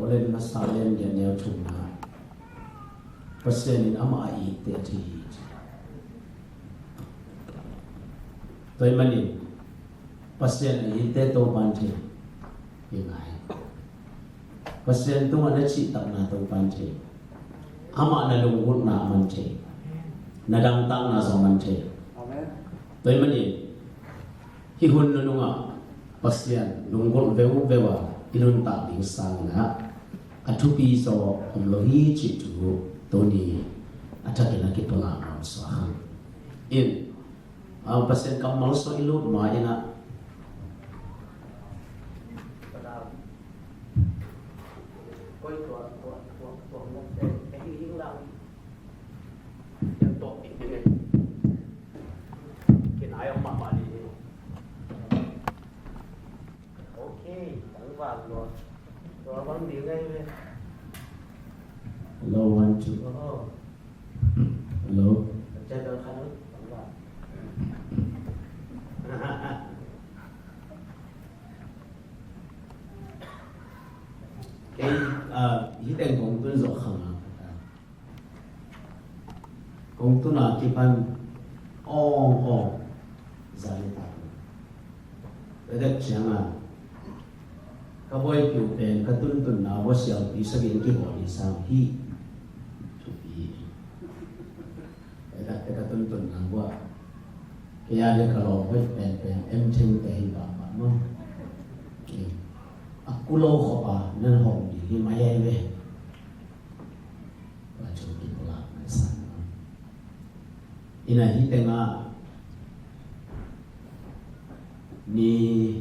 có lên nó sao lên để neo chung na pasien in ama I te thi tôi mani pasien I te to ban thi ingai pasien tu ada ci tak na to ban thi ama na lungut na man thi na dang tang na so man thi tôi mani hi hun no nga pasien lungut veu vewa inun ta ding sang na athupi so lo hi chi tu Tony atakina kipala so han in pasien kamal so ilut ma ina koi to mo e hi lang ya to ini kin ayong ma di okay tang va lo bang di ngay về hello 1 2 hello check the khăn cái ý định công tôi rõ khẳng công tôi là cái ban ong ra đi ta để được chẳng à các boy kiểu bền các tuần nào có xíu bị sao biến cái bỏ đi sao hi chụp đi để đặt cái tuần nào qua cái ai để kalau với bền em trên cái hi bảo nó aku lo khopa nên hồng đi cái máy ai về và chụp đi bỏ lại sao ina hi tenga ni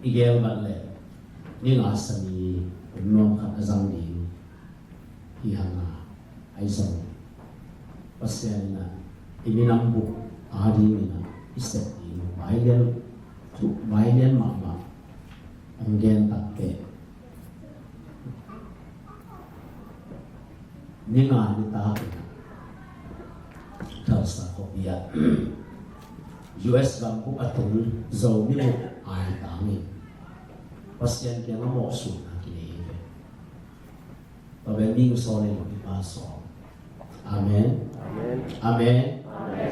igel balle ni ngasani nom khat azang di hi hanga aizang pasien na iminambu adi mina isep di bailen mama anggen takke ni nga ni ta tersa kopia US bangku atul zau ni mo ai tangi pasien kia mo su na kini pa bending so ni mo pa so amen amen amen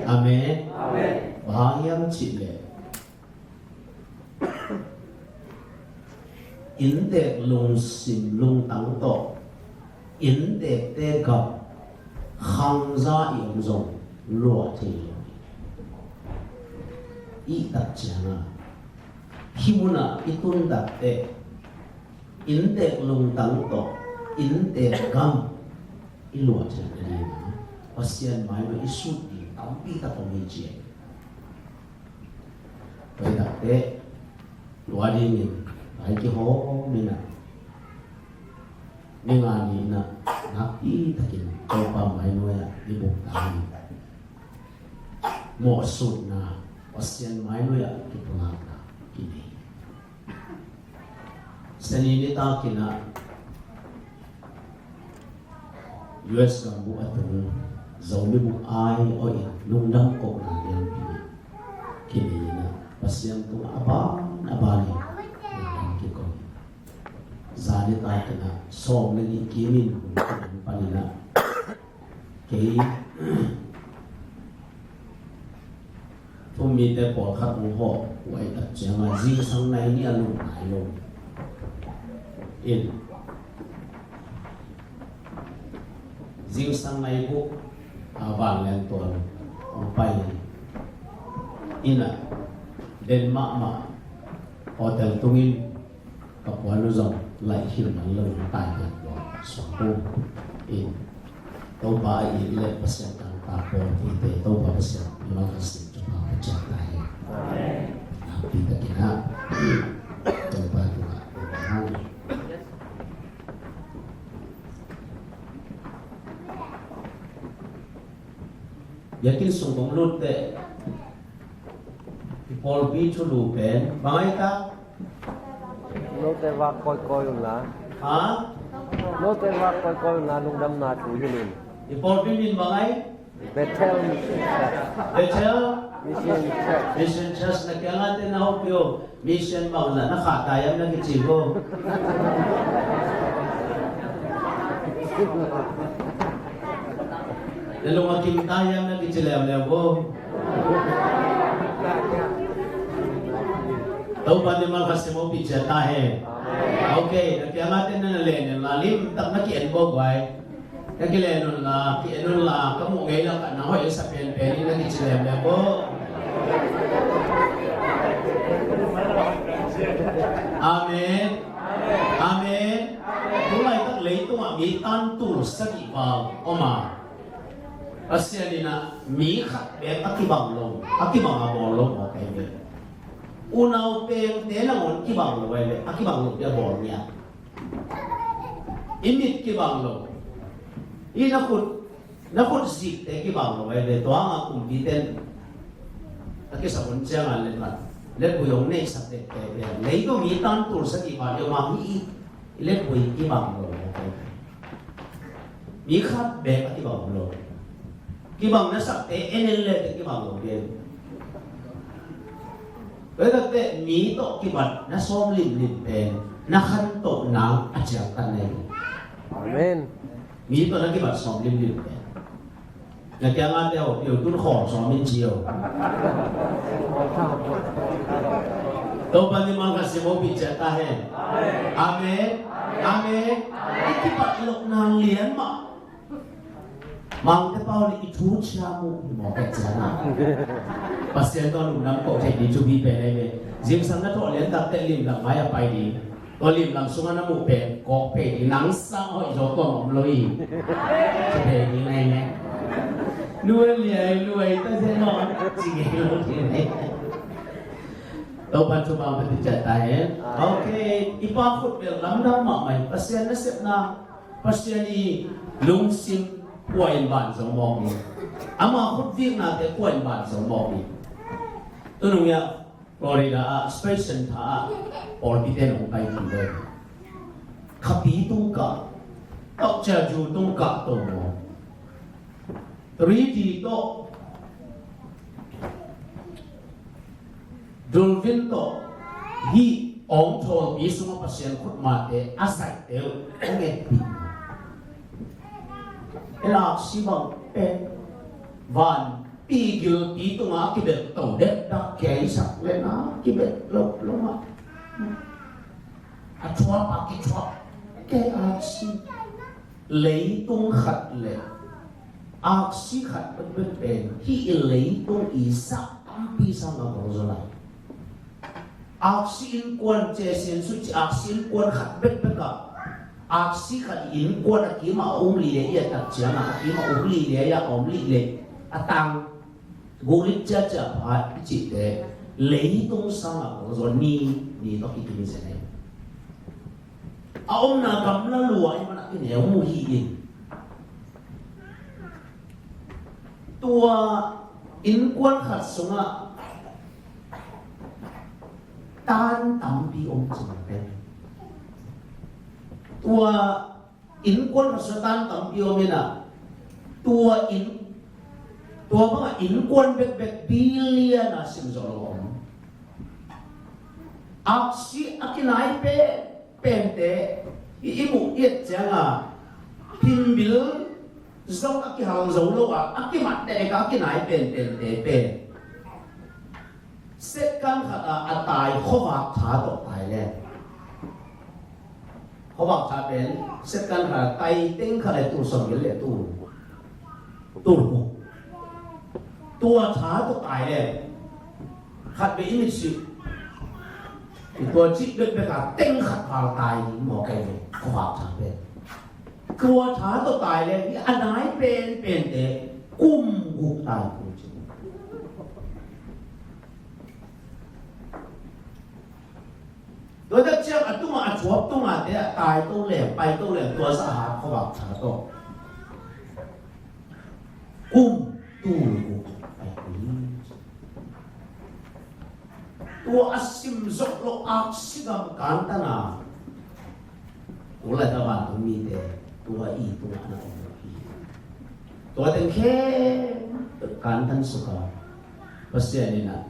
amen amen bahayam chile in de lung sim lung tang to in de te gặp khang za yong zong lo te I tak chana himuna itun dakte inte lung tang to inte gam ilua chana ni pasien mai ma isut di tampi ta komije pai dakte luadi ni ai ki ho ni na nga ni na napi takin to pa mai no ya ni buk ta ni mo sut na pasien mai no ya ki pula na kini sanini ta kina US ka bu atu zombie bu ai oi nung dang ko na yan kini na pasien tu aba ni ki ko zani ta kina som ni kimin panina kei mi te bỏ khát mong họ vậy đặt chém mà riêng sang này ni ăn luôn hải luôn in riêng sang này cũng vàng lên tuần ông bay in à đến mà hotel tungin các quán nó rộng lại khi mà lớn tài được của số in tôi bà ấy lại bắt xem càng ta bỏ thì để tôi bà xem nó là gì Jantai, kita kira coba juga berbahan. Yakin sungguh lut deh. Paul B tu lupen, bangai tak? Lut deh wak koi na. Ha? Lut deh wak koi na lung dam na tu yulun. Paul B min bangai? Betel. Betel. Mission Church na kaya nga tinahok yung mission maula nakatayam na kichigo. Lalungaking tayam na kichilem-lebo. Tahu pa ni Malkas mo pizza tahe. Okay, kaya nga tinanalin lalim tak na kienbo guay. Nagilenon la, kienon la, kamu ngayon ka na ho sa pen-pen na kichilem-lebo. Amen. Amen. Tulay tak lay ito nga, may tantul sa ibang oma. Kasi na, may kakbet akibang long, akibang abolong, okay, be. Unaw peng telangon, kibang long, akibang long, yabol niya. Init kibang long. Nakot zik, kibang long, tuwa nga kumbitin. Aki sa kunsya nga, let po yung next sa tete. Lay ko, may tantul sa ibang, yung mamiit. Let po yung kibang long, okay. May kakbet akibang long. Kibang nasa te enelle kibang logen. Wala te mito kibat na somlim pen nakanto na atyang tanay. Amen. Mito na kibat somlim pen. Nagkaya nga tayo yung tunko somin jiyo. Tau pa ni mga kasi mo pizza tahe. Amen. Amen. Ikibat ilok ng liyan ma. Mang tepau ni itu siamu mau kerjana. Pasien tu nunam kau cek di cubi pene. Jim sana tu orang tak terlim lang maya pai di. Tolim langsung ana mu pen kok pe di nang sang hoi jo to mom loi. Cepe ni nai ne. Luai ta se no. Sige lo ni. Tau pan cuba peti jatai. Okay, ipakut bel lamdam mak mai. Pasien na sep na pasien ni lungsim quay bản giống mọc đi, ama hút việc nào để quay bản giống mọc đi, tôi nói nha, rồi là special thà, orbital không phải gì đấy, khắp bí tung cả, tóc cha chú tung cả tổ mỏ, 3D to, dolphin to, hi ông thổi bí sung pasien hút mát để asai đều, ông nghe là si bằng pen van pi gil pi tu nga kibet tong det da kei sak le na kibet lop loma a chua pa ki chua ke a si lấy tung khát le a si khát bet pen hi lấy tung i sak pi sang nga ko zo lai a si in quan che sen su chi a si in quan khát bet bet ka aksi khát in quan a ki ma li le ya tak chiang a ki ma li le ya li le atang golit cha cha pha chi te lấy tung sang a ko zo ni to ki ni se ne a na kam la lua i mana ki ne mu hi in tua in quan khát sunga tan tam pi chung pe tua in quan khasatan tam pio mena tua mga in quan bet billion asim zolom aksi akinai pe pente imu yet janga pimbil zong akihang zolo akimat te ka akinai pente pe sekan khata atai khowak tha to tai leเขาบอกชาเป็นเสร็จกันค่ะไตเต้งค่ะไอตู้สมิลเลยตู้ตัวช้าตัวตายเลยขัดไปอีกนิดสิตัวจิตเป็นไปกับเต้งขัดพาตายหมอไก่เขาบอกชาเป็นตัวช้าตัวตายเลยอันไหนเป็นเตะกุ้มกุกตายกูจริงโดยถ้าเชื่อตุ้งอาชวบตุ้งอาเนี่ยตายตุ้งเหลวไปตุ้งเหลวตัวสะอาดเขาบอกชาโตกุ้มตู้ไปตัวอาซิมจกโลอักซิกามกันตนาตัวละตะวันตัวมีแต่ตัวอีตัวนั้นตัวเต็งแค่กันทันสุขาภา pasya ni na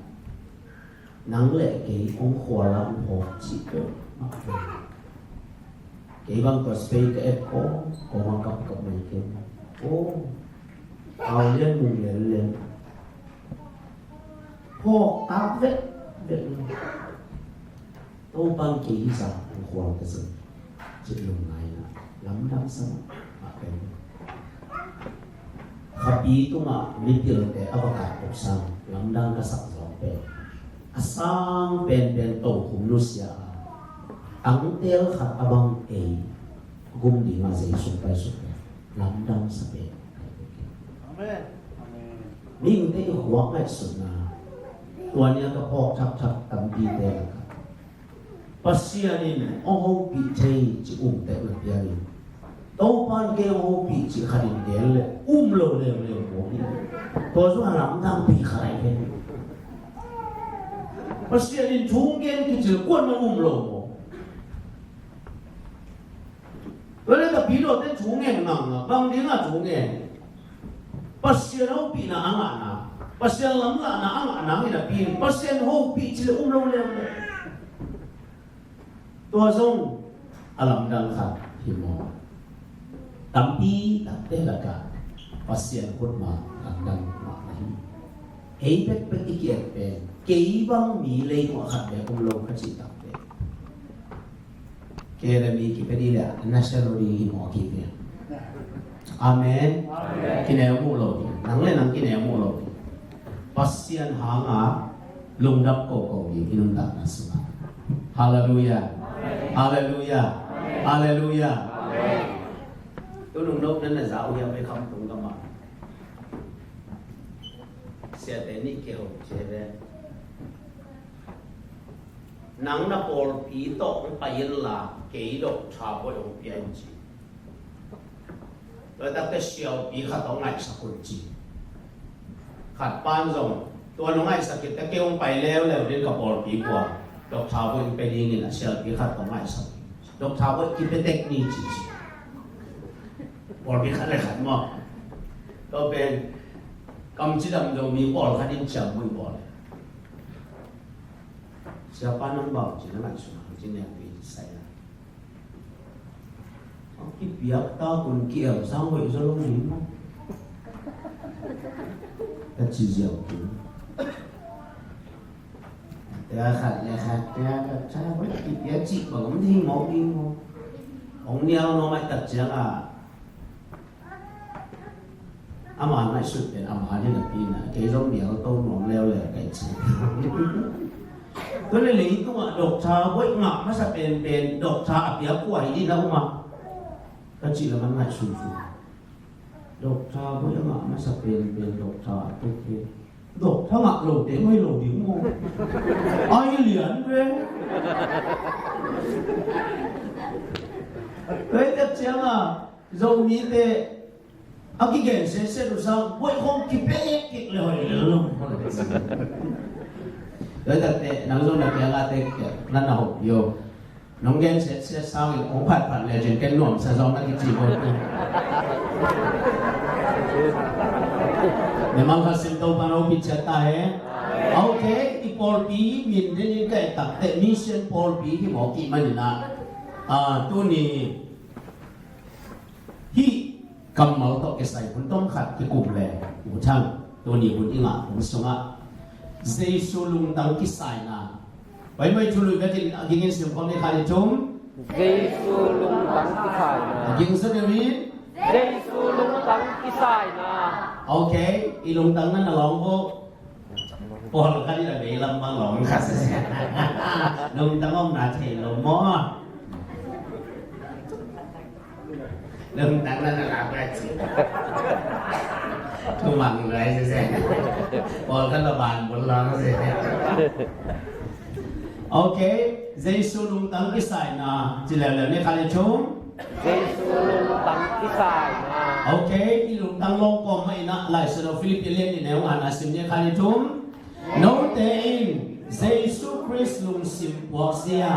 nang le ke ong khwala ho chi ko ma ke bang ko space ke ko ma kap kap mai ke o ao liên mùng liền ho áp vết vết tô băng kỳ sa khoa cái sự chỉ dùng này là lắm đam sâu mà cái happy tu mà biết được cái avatar của sang lắm đam cái sắc gió về sang bên tổ cùng Lucia ang tel khát abang ấy gum đi mà dễ sụp bay lắm đam sắc vềนี่มันได้หัวไม่สุดนะตัวนี้ก็พอกชักตั้งปีเดียวกันปัสยานินโอ้โหปีเทจิแต่ละเดียวนี่ตัวปันเกโอ้โหปีจิขัดินเดียวเลยโลเลยโอ้ยตัวส่วนหลังทำปีใครเป็นปัสยานินชุ่มเกนกิจกวนมันโลแล้วก็ปีโดดได้ชุ่มเงินนั่งอ่ะบางทีก็ชุ่มเงินpasien hobi na angana pasien lamla na angana ina pin pasien hobi chile lo le to zong alam dang khat himo tampi tatte laka pasien khut ma dang ma nahi ei pek pek ikiet pe kei bang mi le ko khat be lo khachi tatte kere mi ki pedi la national ri mo ki pe Amen. Kinaya mo lo. Nang le nang kinaya mo lo. Pasyan hanga lungdap ko inunda na suma. Hallelujah. Hallelujah. Hallelujah. Tôi đừng đâu nên là giáo hiệu với không đúng không ạ? Sẽ đến đi kiểu chế về. Nang na bol pi to phải là cái độ trà bôi ông biến chỉ. Rồi ta cái siêu bị khát ông ngay sắc quần chi, khát ban rồng, tôi nó ngay sắc cái kêu ông bay leo đến gặp bồn bị qua, độc thảo với bên đi là siêu bị khát ông ngay sắc, độc thảo với cái technique chi, bồn bị khát lại khát mà, tôi bên cầm chỉ đầm rồiมีbồn khát đến chậm mới bồn, siapa nang bảo chỉ nó lại xuống, chỉ này bị sai. Cái việc ta còn kiểu sao vậy cho lâu gì mà ta chỉ dẻo chúng ta khát cha với cái việc chị mà cũng thi máu đi không ông đeo nó lại tập chứ à mà lại xuất hiện mà đi là pin cái giống đeo tôi nó leo là cái gì tôi lấy tôi mà độc trà với ngọc nó sẽเป็นđộc trà việc của ấy đi đâu màก็จีละมันหลายสูงดอกชาเพราะยังอ่ะไม่สเปนเป็นดอกชาทุกทีดอกถ้าหมักโหลดเดี๋ยวไม่โหลดดิ้งงไอเหรียญเว้ยเฮ้ยแต่เจ้าอ่ะเรามีแต่เอากี่เก่งเสียดูซะว่าคงกี่เป๊ะกี่เลยเลยเฮ้ยแต่นักโจนักเรียนก็เด็กนั่นน่ะหกโยน้องแกนเสร็จเช้าอีกองผัดเลยจนแกนหน่วมสะสมนักกิจจีบเนี่ยมันก็สิ่งตัวมันเอาพิจารณาโอเคที่พอลปีมินเรื่องนี้ก็ตัดแต่มิชชั่นพอลปีที่บอกกี่มันนะตัวนี้ที่กำมาต่อเกษตรคุณต้องขัดที่กลุ่มแหล่หูช่างตัวนี้คุณอิงอ่ะผมส่งอ่ะเจสุลุงตังกิสายนะvậy mới chú lùi cái gì nghe sự con đi khai chúng Giêsu lung tang kisai na. Giêsu sao đi Giêsu lung tang kisai na. Ok ilung tang nó lòng vô Paul cái là bị lâm băng lòng khá sẽ lung tang ông là thầy lồng mó lung tang nó là cái gì thu bằng lại sẽ Paul cái là bàn một lần nó sẽ Ok, Giêsu lung tang kisai na, chỉ là này khai chúng. Giêsu lung tang kisai na. Ok, lung tang long com mai na, lại sự Philippines liên này ông anh sim này khai chúng. No tein, Giêsu Christ lung sim posia,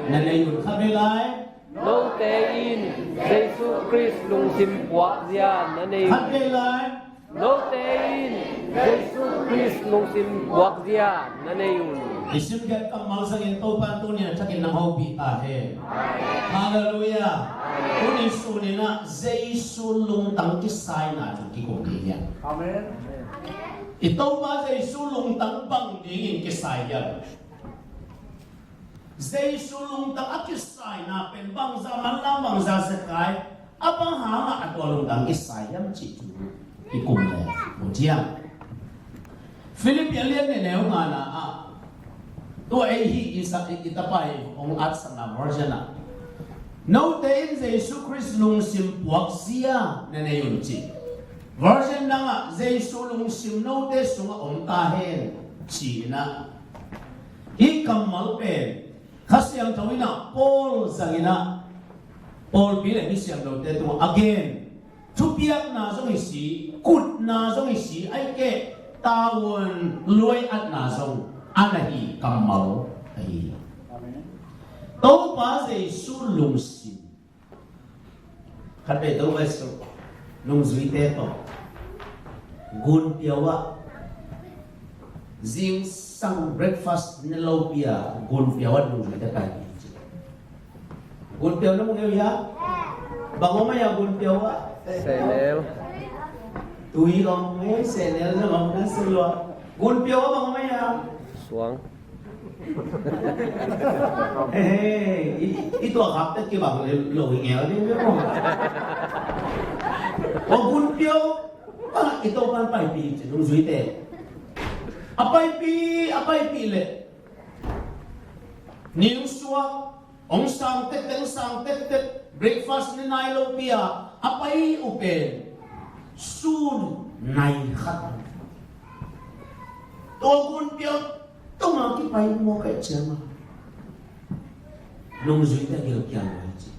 nên này yun khai lại. No tein, Giêsu Christ lung sim poisia na ne. Khai lại. No tein, Jesus Christ nung simbuak dia nanayun. Isim ka kamal sa ginto pa ito niya tsakin ng hobi tahe. Hallelujah. Unis unina Jesu lungtang kisay na itong kikundi niya. Amen. Ito ba Jesu lungtang banggingin kisay yan? Jesu lungtang akisay na penbang zaman lamang zasakay apang hanga at walungtang kisay yan chichu ikumle mutiyang Philip alien ne nga na to ay hi isa itapay ong at sa na version na no day Jesu Christ lung simpuak siya na nayon chi version na nga Jesu lung sim no day sunga ong tahen chi na hi kamal pen kasi ang tawin na Paul zangina Paul bilang ni siyang daw dito again tupiak na zong isi kut na zong isi ay ke tawon luay at na zong anahi kamal ay Amen. tau pa sa sulung sim kate tau ba so nung zuite to gun piawa zing sang breakfast nilaw pia gun piawa nung zuite tayo gun piawa na mo ngayon ya bango maya gun piawa Senel. tuwi kong may senel na mga nasulwa gun piawa bango maya Suang. itu akapet ke bang lo ingel ni mo o gun piawa ito kan pai pi nung zuite Apai pi le. Ning suwa, ong sang tet, breakfast ni nailo pia, apai upen, sun nai khat. Togun pia, tumaki pai mo kay chama. Nung zuita gil kiang waji.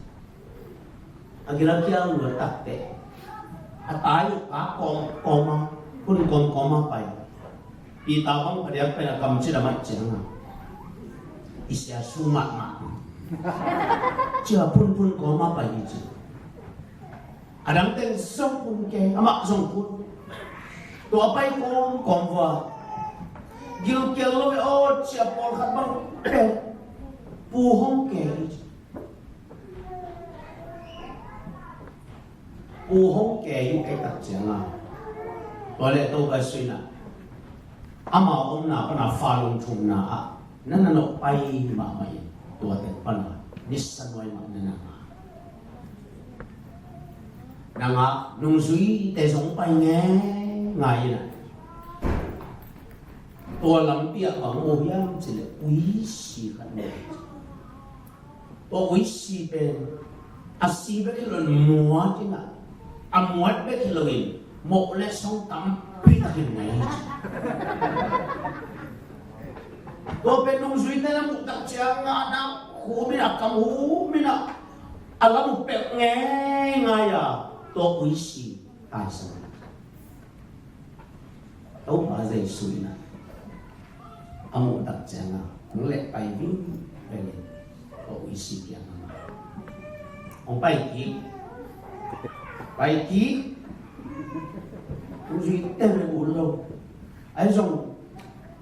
Agila kiang lo takte. At ayo koma, pun koma pai. Pitawang pada penagam cina macam isya sumak mak cia pun koma pagi ci adang teng song pun ke amak song pun tu apa ikon komva gil kelo o cia pol khat bang puhong ke yu ke tak jangan boleh tu basina ama om na pana falung thum na nanano pai ma mai to te pana nissan wai ma nana nanga nung sui te song pai nge ngai na to lam pia bang o yam chile ui si kan ne to ui si pen asi be kilon muat ina amuat be kiloin mo le song tam pi ta kin ngai to penung zuit na mo tak chiang nga na humina kamumina alam pe nge ngaya to uisi asa to ba zai suina amu tak chiang nga le pai vin pele to uisi piang nga ong pai ki uji tele ulo ai zong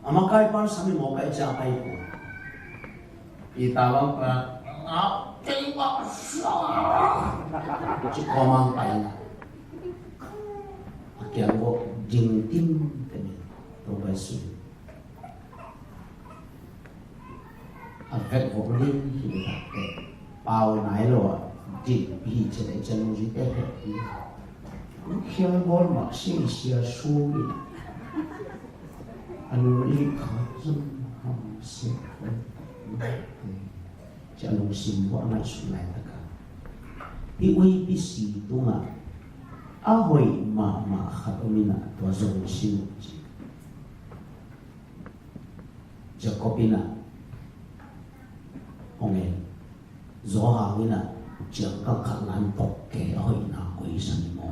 amakai par sami mo kai cha pai ko itawang pa kewa sa ci komang pai na akian ko jing tim tene to basu avec vos lignes qui est pao nai lo jing bi che dai chen ji te khiang bol ma xin xia su li anu li kha zum ham se cha lu sim wa na su lai ta ka i ui bi si tu nga a hoi ma khat omina to zum sim chi Jacobina onge zo ha wina chẳng có khả năng bọc kẻ hỏi nào quỷ sang mồ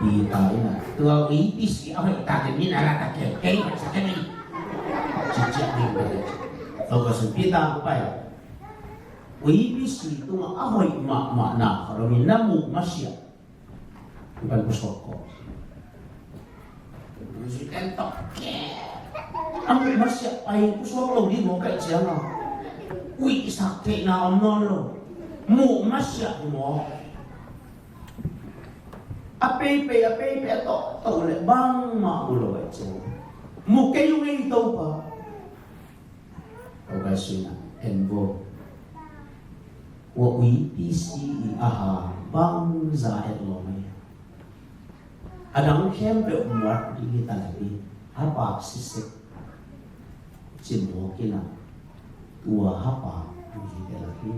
vì tại là tôi ý đi sĩ hỏi ta thì như là ta kể cái mà sao cái này chỉ đi về tôi có sự biết ta phải ý đi sĩ tôi mà hỏi mà nào rồi mình nắm mù mà xịt bạn có sốt có si ten tok ke ang masya ay kuswang lo di mo kay siya nga ui sakti na omnon lo mu masya mo ape to le bang maulo ay siya mu kayo ngay ito pa o kasi na enbo wa ui pisi aha bang zahet lo may adang siyempre umuat di kita lagi apa sisik cimo kina tua apa di kita lagi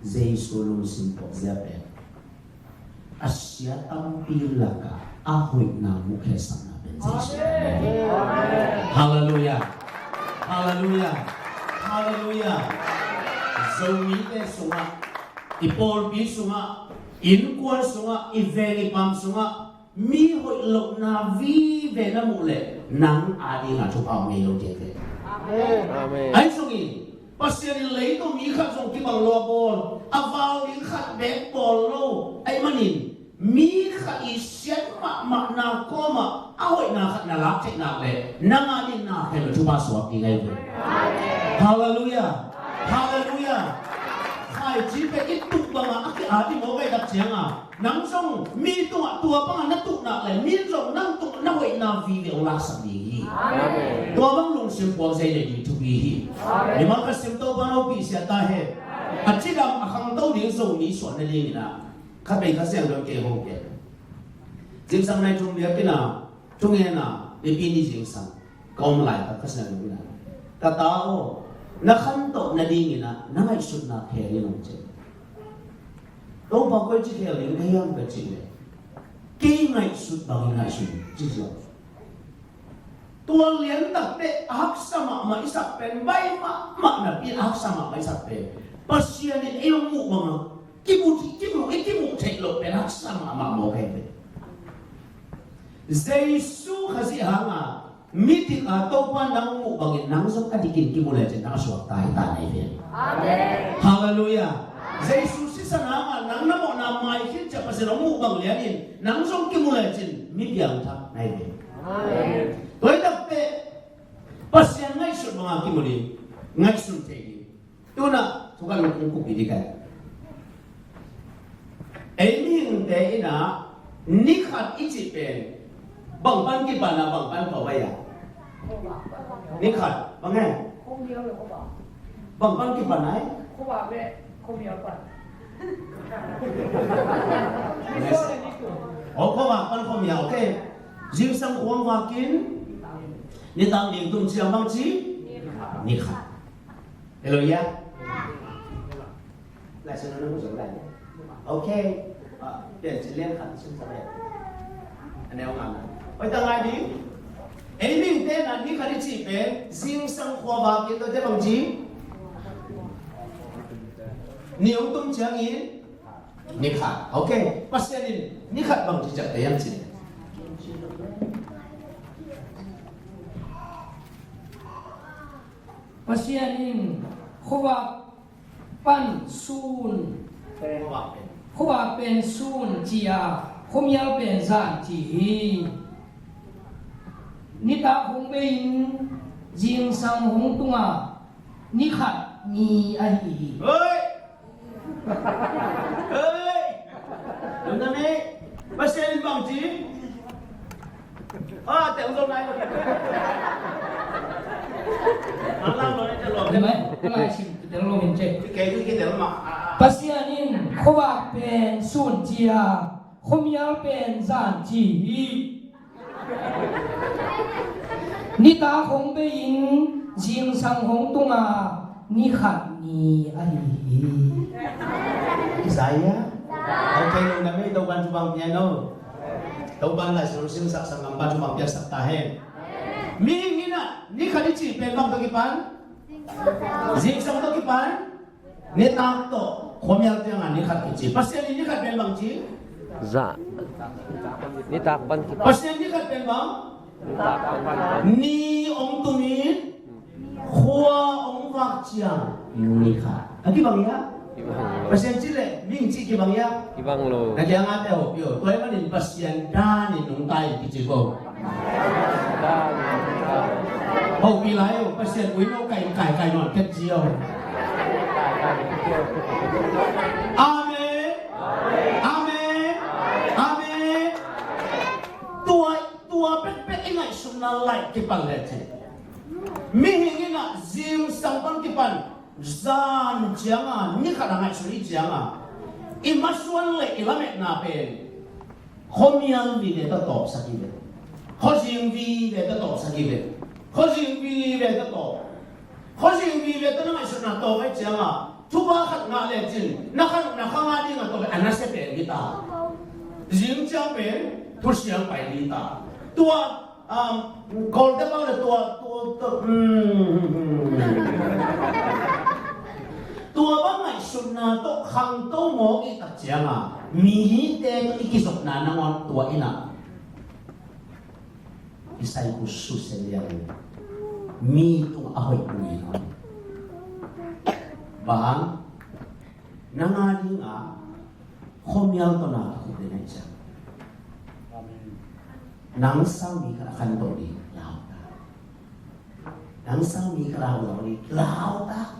zai sulung simpok zape asya tampilaka ahoy na mukhesan na benzish hallelujah hallelujah hallelujah zomi te sunga ipol bi sunga in kuan sunga iveli pam sunga mi hoi lok na vi ve na mule nang adi nga chu pa me lo je te amen ai sungi pasien lei to mi kha song ki bang lo bol avao in khat be bol lo ai manin mi kha i sian ma na ko ma ahoi na khat na lak che na le nang adi na he lo chu pa so ki ngai ve hallelujah hallelujah ai chỉ về ít tục bằng cái thì mỗi ngày đặt chiang nắng sông mi tua bằng nó tục nặng lại mi rộng năng tục nó vậy nào vì việc lạc sạch đi tua bằng lùng sim quang dây để đi tu bi nhưng mà cái sim tàu bằng nó bị sẽ ta hết chỉ làm hàng tàu điện dầu ní soạn này đi nè các bên các xem được cái hộp cái chính sang này chúng biết cái nào chúng nghe nào để pin đi chính sang công lại các xem được cái nào ta tao na khanto na dingin na ngay sud na kheli long che to ba ko chi kheli ngai am ka chi le ki ngai sud ba ngai sud chi lo tua lian tak te hak sama ma isak pen bai ma na pi hak sama ma isak pe pasian ni ilmu bang ki mu che lo pen hak sama ma mo ke pe Jesu khasi hanga mitik atau pandang mu bangin nangsok adikin kimulai jen nang suak tai tanai ve. Amen. Haleluya. Yesus si sanama nang namo namai kin cha pasira mu bang lianin nangsok kimulai jen mi biang thak nai ve. Amen. Toi tak pe pasian ngai sut mga kimuli ngai sut te. Tuna tukan ku pidikai. Eni te ina nikhat ichi pen bang ban ki bana bang ban ko baya. Ni khát, bằng nghe. Không nhiều là có bảo. Bằng con kịp bản ấy. Không bảo về, không nhiều phần. Ồ, có bảo con không nhiều, ok. Riêng sang uống hoa kín. Nên tăng điểm tung chiều bằng chí. Ni khát. Hello ya. Lại xin nó giống lại. Ok. Để chị lên khát xin sao đây. Anh em làm nào. Ôi tăng ai đi. Ấy mình tên là đi khai chỉ về riêng sang khoa và kiến tôi bằng chí nếu tung chẳng ý ni khát ok bác sĩ ni khát bằng chỉ chắc em chỉ bác sĩ khoa pan sun khoa pen sun chia không nhau pen giản chỉ ni ta hong bein jing sang hong tunga ni khat ni a hi ơi đừng nói mẹ bác sĩ bằng chí tiểu dâu này anh làm rồi cho lộn đấy mấy cái này xin cái lo mình chơi cái tiểu mà bác sĩ anh khoa pen sun chia không nhau pen giản chỉ ni ta hong bein jing sang hong tunga ni khat ni a hi saya ok nung nami tauban cubang piano tauban la solution sak sangamba cubang piano sak tahe mi ngina ni khali chi pen bang tokipan jing sang tokipan ni tak to khomial tiang ni khat chi pasien ni khat pen bang chi Dạ. Ni takpan kita. pasien ni khat pen bang ni ong tumin khua ong vak chiang ni khat aki bang ya pasien chi le linh chi ki bang ya Ibang lo. na kaya nga tao yo toy manin pasyan da ni nung tay ki ko ho pi lai yo pasyan ui no kai non ket jiao amen amen amen tua pet ingai sunna lai ki pang le che mi hingina zim sang pang ki pan zan jianga ni khana ngai suri jianga imasuan le ilame na pe khomiang vi le ta top sakile khosing vi le ta top sakile khosing vi le ta top khosing vi le ta ngai suna to ai jianga tuba khat nga le jin na khanga ding to anase pe kita jing cha pe thu siang pai li ta tua kol ta ba le tua tua ba ngai sunna to khang to mo ki tak chianga mi te to ikisok na nangon tua ina isai ku su seliang mi tu ahoy ku ni bang nangani nga khomial to na ku de nai cha nang sang mi ka khan to ni lao ta nang sang mi ka lao ni lao ta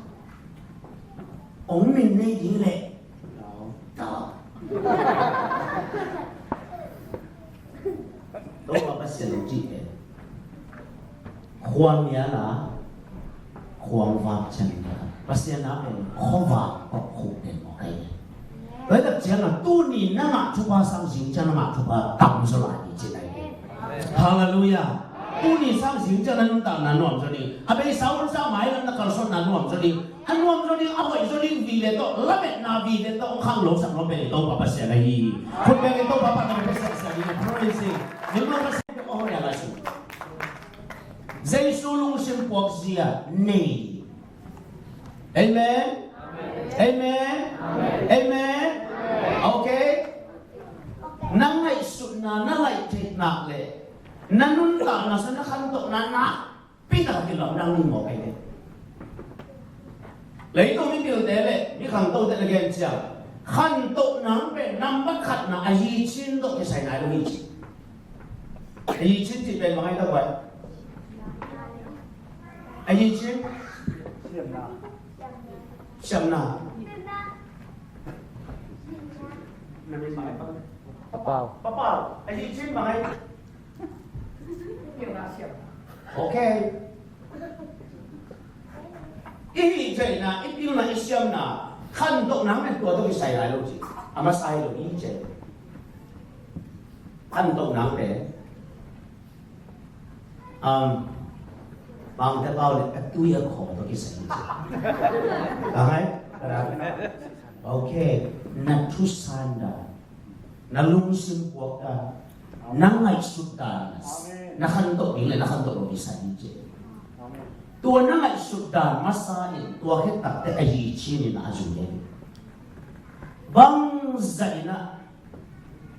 ông mình này gì lệ đó tôi mà bắt xem chị ấy khoan nhá là khoan vàng chân là bắt xem nóเป็นข้อวางก็คงเป็นหมดเลยแล้วแต่เจ้าน่ะตู้นี่นั่งอ่ะชุบผ้าสร้างสิ่งเจ้าน่ะชุบผ้าตั้งสลายจีนเลยฮาเลลูยาตู้นี่สร้างสิ่งเจ้านั้นตั้งนั่นนวมจริงอาไปสาวสาวหมายแล้วนักการสอนนั่นนวมจริงอันนวมจริงเอาไว้จริงวีเลโต้ละเม็ดนาวีเลโต้ข้างหลงสังเราเป็นเลโต้ปะปัสเซลายคุณเป็นเลโต้ปะปัสเป็นเซลล์นี่เพราะอะไรสิเดี๋ยวเราปัสเซลโอ้ยอะไรสิเจสุลุงสิมปวกเสียนี่เอเมนเอเมนเอเมนโอเคนั่งไงสุดนะนั่งไงเทคนักเลยนั่นนุ่นตานะสันนักขันโตนั่นนะปีตาที่เราดังนี่หมอกเลยเลยตรงนี้เดียวเดเลยนี่ขันโตแต่ละเกณฑ์เจ้าขันโตนั้นเป็นนำบัตรขัดนะอายีชินโตจะใส่ไหนตรงนี้อายีชินที่เป็นมาให้ตัวไว้อายีชินเชื่อมนามันไม่หมายปะ Papaw. ป้าอายีชินมาให้โอเคอีเจน่ะอีปิ้งน่ะอีเชื่อมน่ะขันโตนั้นเป็นตัวต้องใส่ไหนลูกจีอามาใส่ลูกอีเจขันโตนั้นเป็นบางแต่เบาเลยตุ้ยขอต้องใส่ลูกจีอะไรโอเคนัททุสันดานัลุงสิมพวกดานังไงสุดดานักขันโตนี่เลยนักขันโตเราใส่ลูกจีตัวนั่งไอ้สุดดานมาสายตัวแค่ตัดแต่ไอ้ยีชีนี่น่าจุเลยบางใจนะ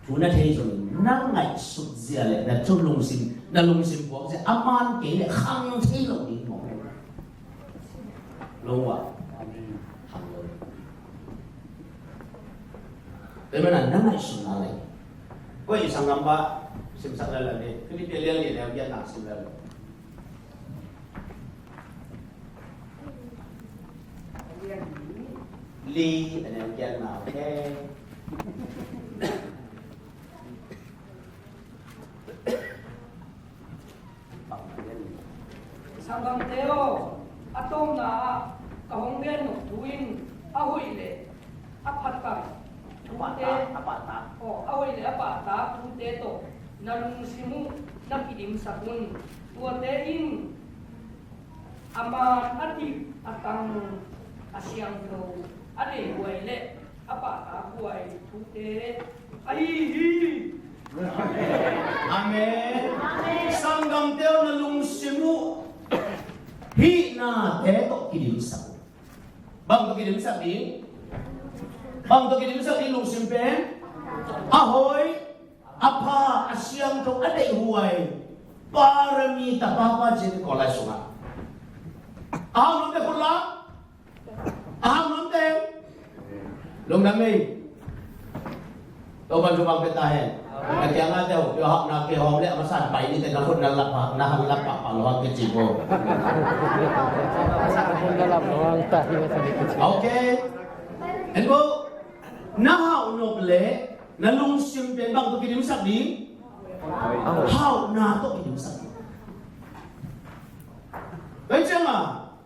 ทุนเทจนนั่งไอ้สุดเสียเลยนั่นจุลงสิมนั่นลงสิมพวกจะอามันเกลี่ยขังที่ลงนี่หมดลงวะขังเลยแต่มันนั่งไอ้สุดอะไรก็อีสังกัมบะสิมสักแล้วเนี่ยคือที่เรียนเนี่ยแล้วยันหนักสิมแล้วลีอันนี้ยันหนาวแค่ฟังมาเล่น 상감대요 아tom나 kahonggen no tuin ahoile apata apa apa ahoile apata tunte to nalungsimu nakidim sakun tuatein aman ati atang asyang do ade huaile apata huai tunte aihi Amen. Sanggam teo na lungsimu hi na teto kidim sa. Bang to kidim sa di? Bang to kidim sa di lungsimpen? Ahoy apa asyang to ade huai parami tapapa jen kolay sunga. Aham nonte kula? Aham nonte? Long nami ตัวปัจจุบันเป็นตาเห็นแต่แกงานเดียวเดี๋ยวหักนาเกหอมและมาสั่นไปนี่แต่นักคนนั้นรับปากนะฮันรับปากปากเราเกจิโบ Kung dalam orang tak hilang sedikit. โอเคเห็นบ่น้าเฮาโนเบลน้าลุงซิมเป็นบางตัวกินสักดีเฮานาตัวกินสักดีเฮ้ยจังอ่ะ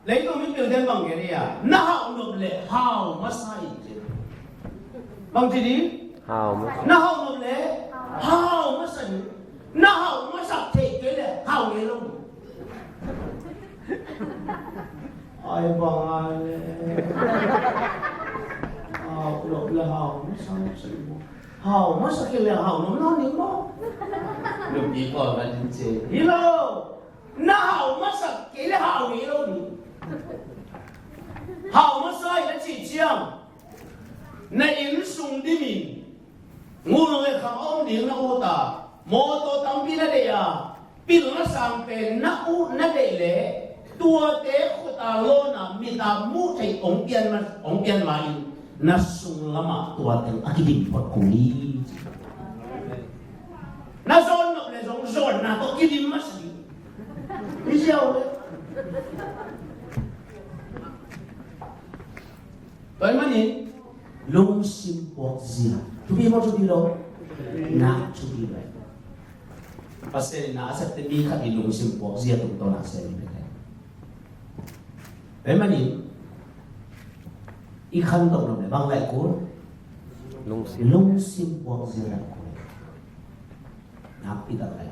เลยตัวมีเปลี่ยนบางอย่างนี้อ่ะน้าเฮาโนเบลเฮามาใส่บางทีนี้ Hao. น้าเฮาโนเบลเฮามาใส่น้าเฮามาสักเทกเลยเฮาเลยลงไอ้บ้าเลยหลบเลยเฮาไม่ใช่สิเฮาไม่ใช่เลยเฮาน้องน้องนี่มั้งลูกอีกคนมันจริงๆฮิโลน้าเฮาไม่ใช่เลยเฮาฮิโลนี่เฮาไม่ใช่แล้วจีเจียงในอินซุงดิมินงูเลยข้างอ้อมดิ่งนักอุตาโมโตตั้งปีนั่นเดียปีละสามเป็นนักอุนั่นเดียเลยตัวเด็กขุดอาโลนะมีตามูใจองเปียนมาอินนัสสุงลมาตัวเต็งอากิดิบปดกุลีนัสโซนนับเลยโซนนะตัวกิดิบมาสิไม่ใช่เอาเลยตอนมันนี่ลุงซิมปอกเสียทุกปีมาทุกปีโลนะทุกปีเลยภาษาหน้าสัตว์มีขัดลุงซิมปอกเสียตุกตัวนักเสียไปมันนี่อีกขั้นตอนนึงบางแหล่งกูลุงซิมปอกเสียแล้วกูนับปีตั้งแต่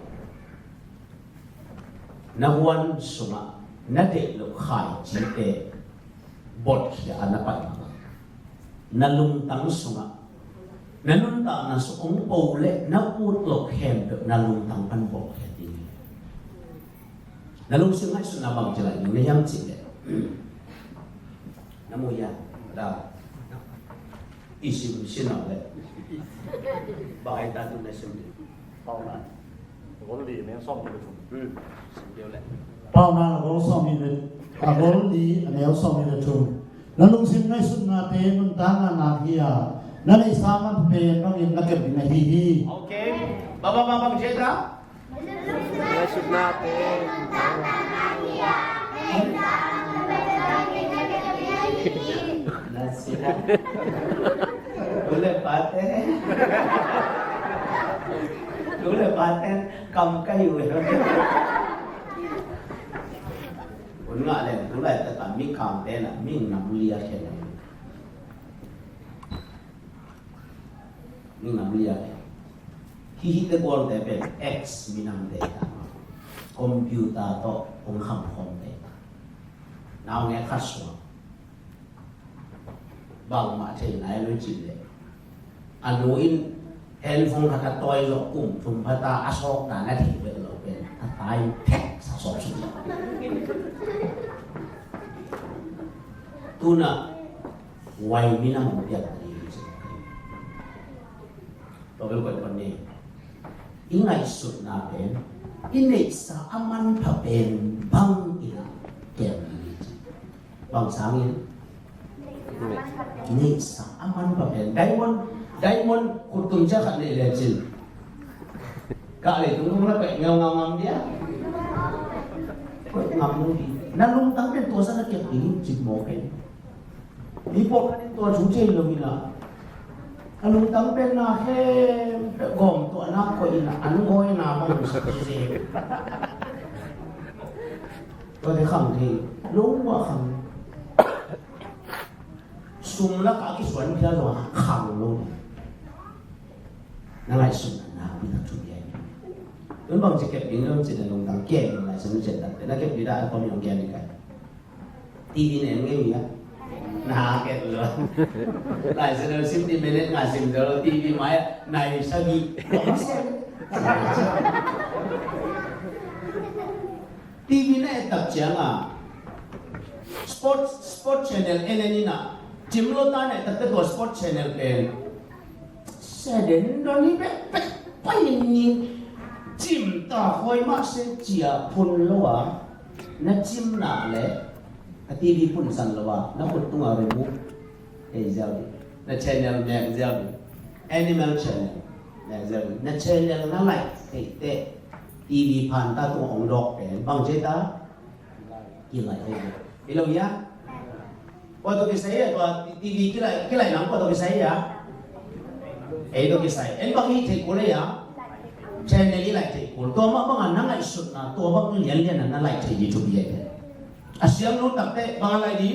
นับวันสมัยนัดเด็กลูกขายจีเอบทเขียนนับไปนัลุงตั้งสมัยนัลุงตั้งนัสองค์ปูเล่นับพูดหลอกแหมเด็กนัลุงตั้งปันบอกแค่นี้นัลุงซิมให้สุนัขบางจังเลยอยู่ในย่ำจีเล่น้ำมูยาดาวอีสิบสิบนั่นแหละบ่ายตาตุนในสมุดเปล่านะโกลดีเนี่ยซ่อมอยู่เดียวแหละเปล่านะโกลซ่อมอยู่เลยโกลดีอันนี้ซ่อมอยู่เลยทุ่มแล้วลุงซิมในสุดนาเตมันตั้งนาเฮียนั่นไอ้สามันเป็นบางอย่างนักเก็บในฮีโอเคบ้าเจ๊จ้า Nasib natin. Nasihat. Boleh paten. Boleh paten cầm cây rồi. Muốn ngại này, tú lại tất cả mình cầm tên là mình nằm lia thế này. Mình nằm lia này. Khi hít cái ball để bên X mình nằm để computer to ông khăm khom để nào nghe khát xuống bằng mà thế này nói chuyện đấy anh in handphone khát toy lọc cùng thùng phát ta asok cả nãy thì vậy rồi bên ta tay thẹt sao sọt xuống tu na quay mi nằm một việc gì tôi biết quay vấn đề ingai sut na ben inai sa aman pha ben bang ina kem bang sang in inai sa aman pha ben diamond kutung cha khat le le chin ka le tung la pe ngam dia ko ngam nu di na lung tang ben to sa na kem in chin mo ke ni po ka ni to chu che lo mi na alung tang pen na he gom to anak ko ina an goi na bang sa se to de kham thi lung wa kham sum la ka ki swan pya lo kham lo na lai sum na bi ta chu ye don bang che ke bin lo che de lung tang ke lai sum che da na ke bi da ko mi ong ke ni ka tv ne nge mi ya nah kayak dulu, nah sudah sim di menit ngasim dulu TV maya naik sagi, TV ni tak jangan, sport channel ini na, jimlo tanya tak tu sport channel pen, seden doni pe ini jim tak koi masih dia pun luar, na jim nak le. TV pun san lawa na pun tunga re mu e jao na channel me jao animal channel เนี่ยจะนั่น channel นั่นแหละเตะทีวีผ่านตาตัวองดอกเป็นบางเจตากี่ไหลให้ดูอีโลยะว่าตัวกี่ใส่ตัวทีวีกี่ไหลหนังว่าตัวกี่ใส่ยะตัวกี่ใส่บางทีเทกูเลยยะ channel นี่ไหลเทกูตัวบางอันนั่งไอ้สุดนะตัวบางเลี้ยงนั่นไหลเทยูทูบเยอะอาเซียนนู้นตัดเตะบางอะไรดี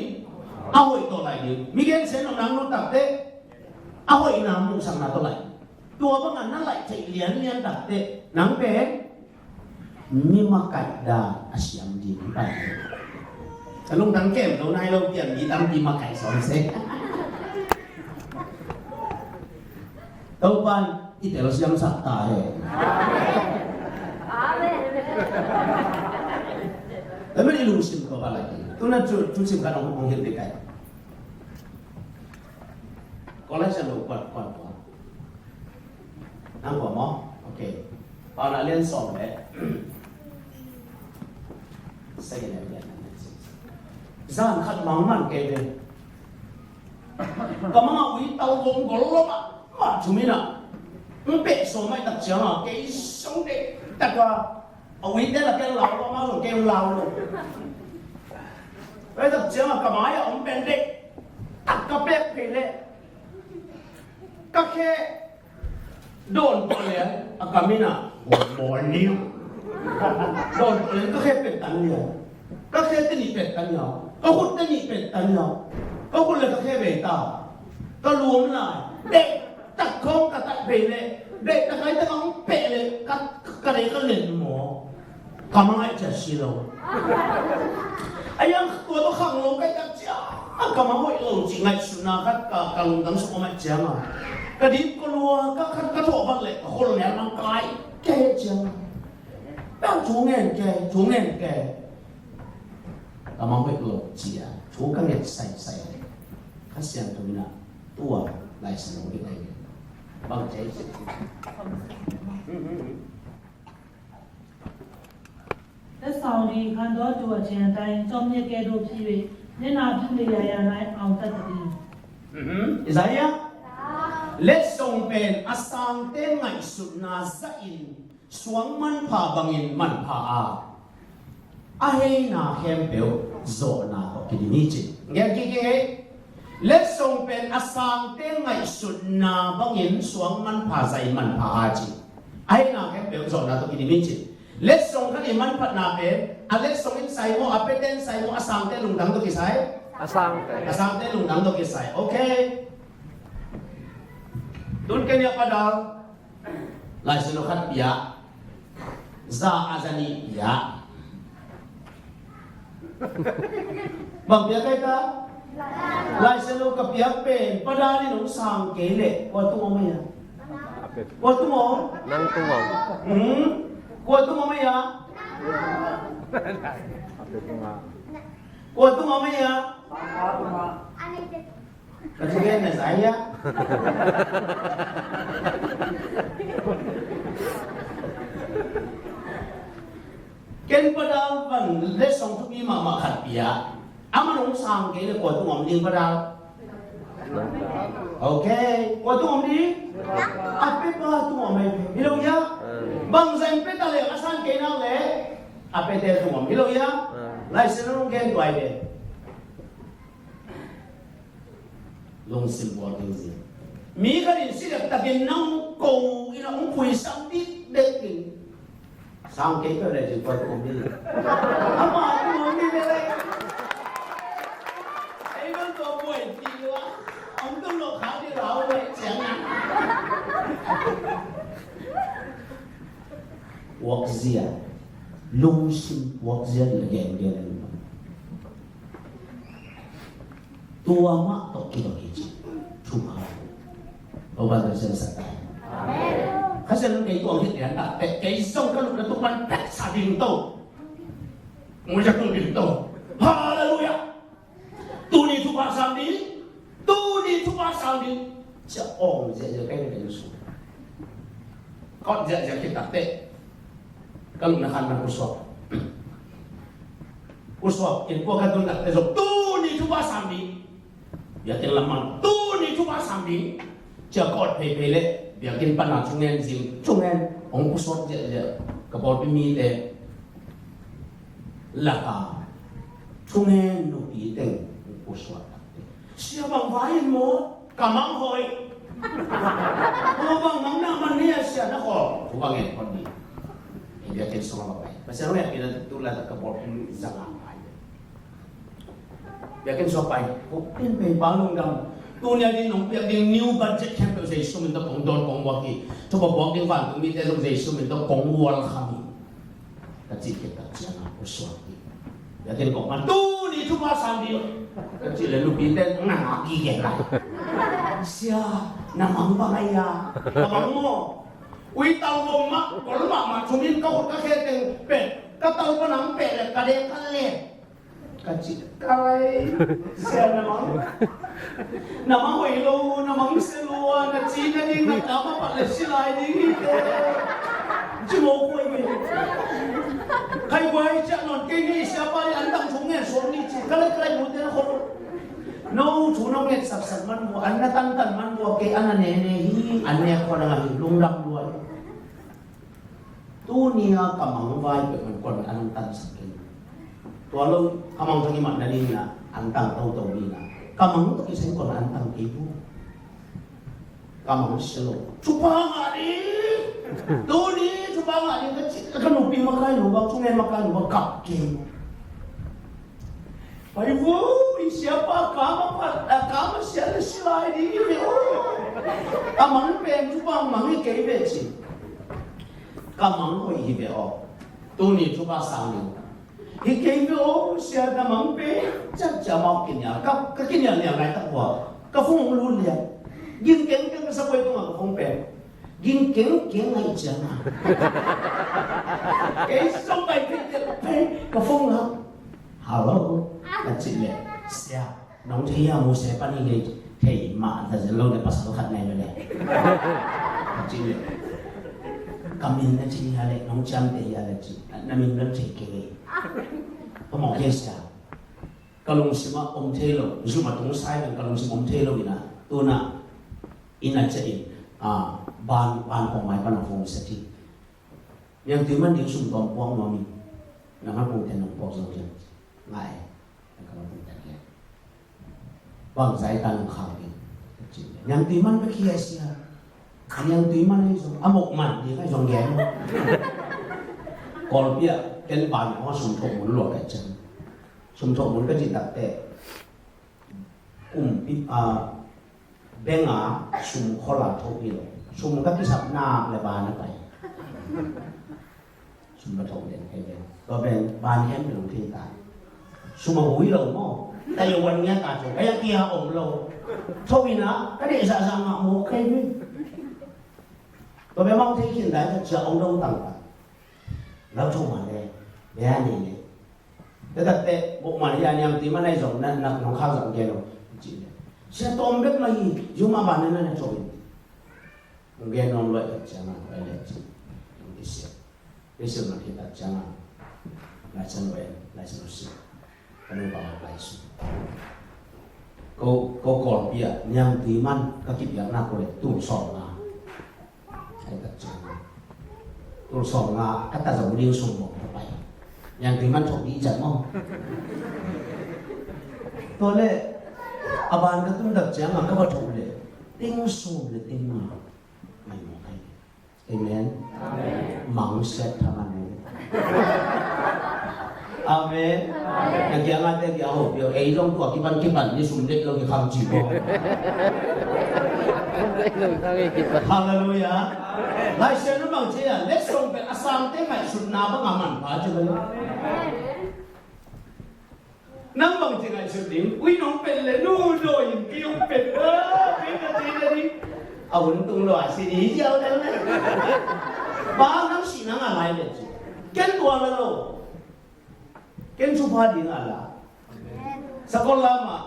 เอาไว้ตัวไหลดีมีเงินเส้นหนังนู้นตัดเตะเอาไว้น้ำมุงสังนาตัวไหลตัวบางอันนั่นไหลเทเลี้ยงตัดเตะหนังเป็นมีมากัดดาอาเซียนดีไปแต่ลุงตั้งเกมเราในเราเปลี่ยนมีตั้งดีมาไก่สองเซตตัวบ้านที่แต่เราเสียงสัตว์ตายแต่ไม่ได้รู้สิ่งตัวอะไรตัวนั้นจุดสิ่งการองเห็นได้ไงก็เลยจะรู้ก่อนนั่งหัวมอโอเคตอนนั้นเรียนสอบเลยใส่อะไรเนี่ยจ้างขัดมังมันเกย์ก็มังวิ่งเตาลงก็ลงอ่ะมาจุมินะมันเป๊ะสมัยตัดเชือกอ่ะเกย์สงเด็กแต่ก็เอาวิ่งได้ละแกเหลาก็มาส่งเกย์เหลาลงไปตัดเชือกกับไม้อ่ะมันเป็นเด็กตัดกระเป๊ะไปเลยก็แค่โดนตัวเลยอ่ะก็มินะบอลนิ้วโดนตัวเลยก็แค่เป็นตันเดียวก็แค่ตีนี่เป็ดตันเดียวก็คุณตีนี่เป็ดตันเดียวก็คุณเลยก็แค่เบต้าก็รวมเลยเด็กตัดโค้งกับตัดเบลเลยเด็กตะไคร้ตะน้องเปะเลยก็เลยก็เล่นหมอกำลังไอ้เจ้าชิโร่ไอ้ยังตัวตัวขังลงไปกับเจ้ากำลังไอ้ลงจริงไอ้สุนัขก็ลงตั้งสองไม่เจ้ามาก็ดิบก็รัวก็โถบังเลยคนเนี่ยมันไกลแก่เจ้าแบบชูเงินแก่ก็มองไปโลกเจียชูกันเนี่ยใส่ข้าเสียงตัวนี้นะตัวลายสนุกอีกอะไรบางใจสิလက်ဆောင်ဒီခံတော်သူအချင်းတိုင်းကြောင့်မြက်ကဲတို့ဖြစ်၍မျက်နာပြုနေရရ၌အောင်တတ်သည် อิสายะเล็ดส่งเป็นอาสังเต้ไงสุดนาซาอินสวงมันพาบังอินมันพาอาเฮนาเฮมเบลโซนาโอเคนี่จิเงี้ยกี่เล็ดส่งเป็นอาสังเต้ไงสุดนาบังอินสวงมันพาใจมันพาจิอาเฮนาเฮมเบลโซนาโอเคนี่จิเล็ดส่งกันอีมันพัดนาเป็นอาเล็ดส่งอินไซโมอาเปเตนไซโมอาสังเต้ลุงดังตัวกี่ไซอาสังเต้ลุงดังตัวกี่ไซโอเคDoon kanya padal, lai sinukat piya, za azani piya. Bang piya kay ka? Lai sinukat piya pen, padali nung sang kele, kuwatu mo maya. Kuwatu mo? Nang tuwang. Kuwatu mo maya? Kuwatu mo maya? Kasi kaya na saya. Ken padal pan lesong tu mi mama khat pia. Amanong sang ke le ko tu ngom ding padal. Okay, ko tu ngom di? Ape pa tu ngom me. Hilo ya? Bang zain pe ta le asan ke na le. Ape te tu ngom. Hilo ya? Lai senong ken tuai de. Long simple things. Mi ka rin sila tabi nang ko ina ang puy sang di dekin. Sang ke ka le jin pa ko mi. Ama ko mi le. Ai ban to puy ti wa. Ang to lo kha di rao le chiang na. Wok zia. Long sim wok zia le gen gen. Tua mak tok kita kiji, cuma, obat tersen sakai. Hasil kei tuang hit ya, tak kei song kalau dah tuan tak sading tu, mujak tu dim tu, haleluya. Tu ni tu pasang di, siapa je kei ni Yesus. Kau je kita tak kalau nak nak uswap, ini kau kata nak esok tu ni tu pasang di. Ya telah tu ni cuma sambil จะกอดเพลเละเดี๋ยวกินปัญหาช่วงนี้จริงช่วงนี้องค์กุศลเยอะๆกระบอกไปมีแต่หลักช่วงนี้หนูปีเต็งองค์กุศลเชื่อบางไว้หมดกำมังหอยเพราะบางมังนั่งมันเนี่ยเสียนะขอถูกบางเงี้ยคนดีเดี๋ยวกินสมองไปไม่ใช่ว่ากินตัวละกระบอกเป็นสังหารไปเดี๋ยวกินสมไปผมเป็นไปบางลงดำตัวนี้น้องเปียกดิ้ง new budget campaign ใช้สมุนตะกงโดนกงวักีทุกคนบอกดิ้งวันตรงนี้แต่ลงใช้สมุนตะกงวัวละคำนี้ก็จีเก็บตัดเจ้าหน้าผู้สวดดีเดี๋ยวกินกบมันตัวนี้ทุกภาษาดีก็จีเลยลูกปีเต้นหน้ากี่แก่ไรเสียน้ำมันบ้าไงยาน้ำมันโม่วิตาลงมะก็รู้ว่ามันชุ่มนินก็คนก็แค่เต็งเป็ดก็เตาก็น้ำเป็ดกระเด็นกันเลยก็จีอะไรเสียน้ำมันหอยโลน้ำมันเสลัวน้ำจีนนี่น้ำมันปัดเลยสิลายนี่จิโม่คุยกันใครไว้จะนอนกินนี่เสียไปอันตั้งชงเงี้ยสวมนี่จีก็เลยใครหมดแต่ละคนน้องชูน้องเงี้ยสับมันบัวอันนั้นตั้งมันบัวเกอันนั้นเนี่ยอันนี้คนละหิลุงดำด้วยตู้นี้กำมังไว้เป็นคนคนอันตั้งสักทีตัวเรากำมังทั้งนี้มันนั่นนี่นะอันตั้งตัวนี้นะกำมังตัวที่ใช้คนอันตั้งกี่ผู้กำมังเสลบชุบพังอะไรตู้นี้ชุบพังอะไรก็ขนมปีมาใครหนูบอกช่วงนี้มาใครหนูบอกกับเกมไปวูsiapa kamu siapa silai di ini kamang pen cuba mangi kebe sih kamang kau hibe tu ni cuba sangi kebe siapa kamang pen cak mau kinya kap kinya ni apa tak buat kafung lulu dia gin keng siapa itu nggak kafung pen gin keng aja sampai pen kafung lah halo kecil ya siapน้องที่ยามูเซปันนี่เลยเฮ้ยมาแต่จะลงในภาษาขัดในเลยจริงเลยกำมินนั่นที่ยาเลยน้องจำแต่ยาเลยจีนั่นมีเรื่องที่เก่งก็มองเห็นสิก็ลงสิมาอมเทโลรู้มาตรงซ้ายมันก็ลงสิอมเทโลอีนะตัวน่ะอินนั่นจะอินบานของไม้บ้านของสติยังถือมันดิ้งสุ่มตอมพวงมามีนั่งหันมองแต่น้องพวงสองจังง่ายแล้วก็มันแต่แก่บางสายตาของเขาเองยังตีมันไม่เคียเสียยังตีมันให้ส่งอมกมันยังให้ส่งแย่ก่อนเปียเป็นบานของสุ่มโถมุนหลวงกันจังสุ่มโถมุนก็จิตตัดแต่ปีเบงอาสุ่มขอลาโทปีหลงสุ่มก็ที่สับหน้าเลยบานนั่นไปสุ่มกระทงเด่นให้เป็นก็เป็นบานแค่ไม่ลงที่ตายสุ่มมาหุยหลงมั่งแต่ยังวันนี้ตาจงไอ้ยังเกี่ยอมโลโชวินะก็ได้สะสางมาโมเคยมั้ยตัวเป็นมั่งที่ขินได้จะองค์ดงต่างกันแล้วโชว์มาเลยเดี๋ยวนี่เลยแต่แต่บุกมาเนี่ยยังตีมันในส่วนนั้นนักน้องข้าวสังเกตเราจริงเลยเสียตัวมันไม่ยุ่งมาบ้านนั้นนะโชวินมึงเกนอนไว้จังอะไรเลยจริงดิเสียมันที่ตัดจังอะไรฉันไว้อะไรฉันรู้สึกก็ไม่บอกอะไรสุดก็ก่อนเปียยังตีมันก็คิดอย่างน่ากลัวเลยตู้สองงาไอ้ตัดจังตู้สองงาก็ตัดสองเรียวส่งบอกไปยังตีมันถูกดีจังมั้งตัวเล่อาบานก็ต้องตัดจังมันก็มาถูกเลยติ้งสูงเลยติ้งมาไม่หมดใครเอเมนมังเสร็จทำมันAmen. Yang jangan ada dia hope yo. Dong tu kiban ni sumdet lo ki kham chi bo. Hallelujah. Lai sen bang che ya let song pe asam te mai sun na ba ngaman ba che ba. Nang bang che ngai sun dim ui nong pe le nu do yin ki ong pe pe ka ti na ni. Awun tung lo si di jiao da na. Ba nang si nang a lai le chi. Ken tua la lo. Ken supha di Allah. Sekolah ma.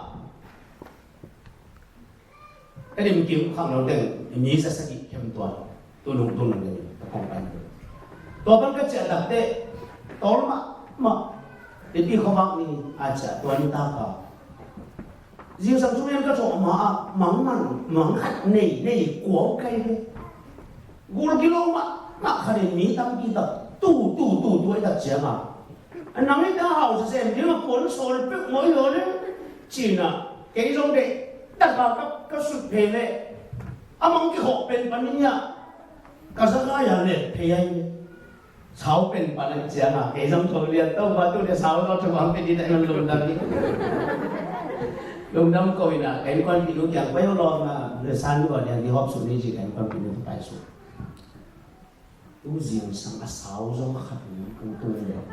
Tadi mungkin kamu nonton ini sesaki kem tuan, tunung ni, terkompan. Tuan kerja tak dek, tolong mak. Jadi kau ni aja tuan tak kau. riêng sang chúng em các chỗ mà mắng khát này của cây đấy gồm kilo mà khá đến mỹ tâm kỳ tập tu ấy đặt chém à anh nắm ấy đã hào sẽ xem nhưng mà cuốn sổ là biết mỗi người đấy chỉ là cái dòng để đặt vào các sự phê lệ mong cái hộ bên bắn nhá các sự gái là lệ phê anh sáu bên bắn anh chém à cái dòng thôi liền tao và tôi để sáu nó cho bằng cái gì tại nó lùn đâm đi lùn đâm coi nè cái con bị nó chẳng quay lo mà người san gọi là đi họp xuống đi chỉ cái con bị nó phải xuống tu riêng sang sáu dòng khát cũng tu được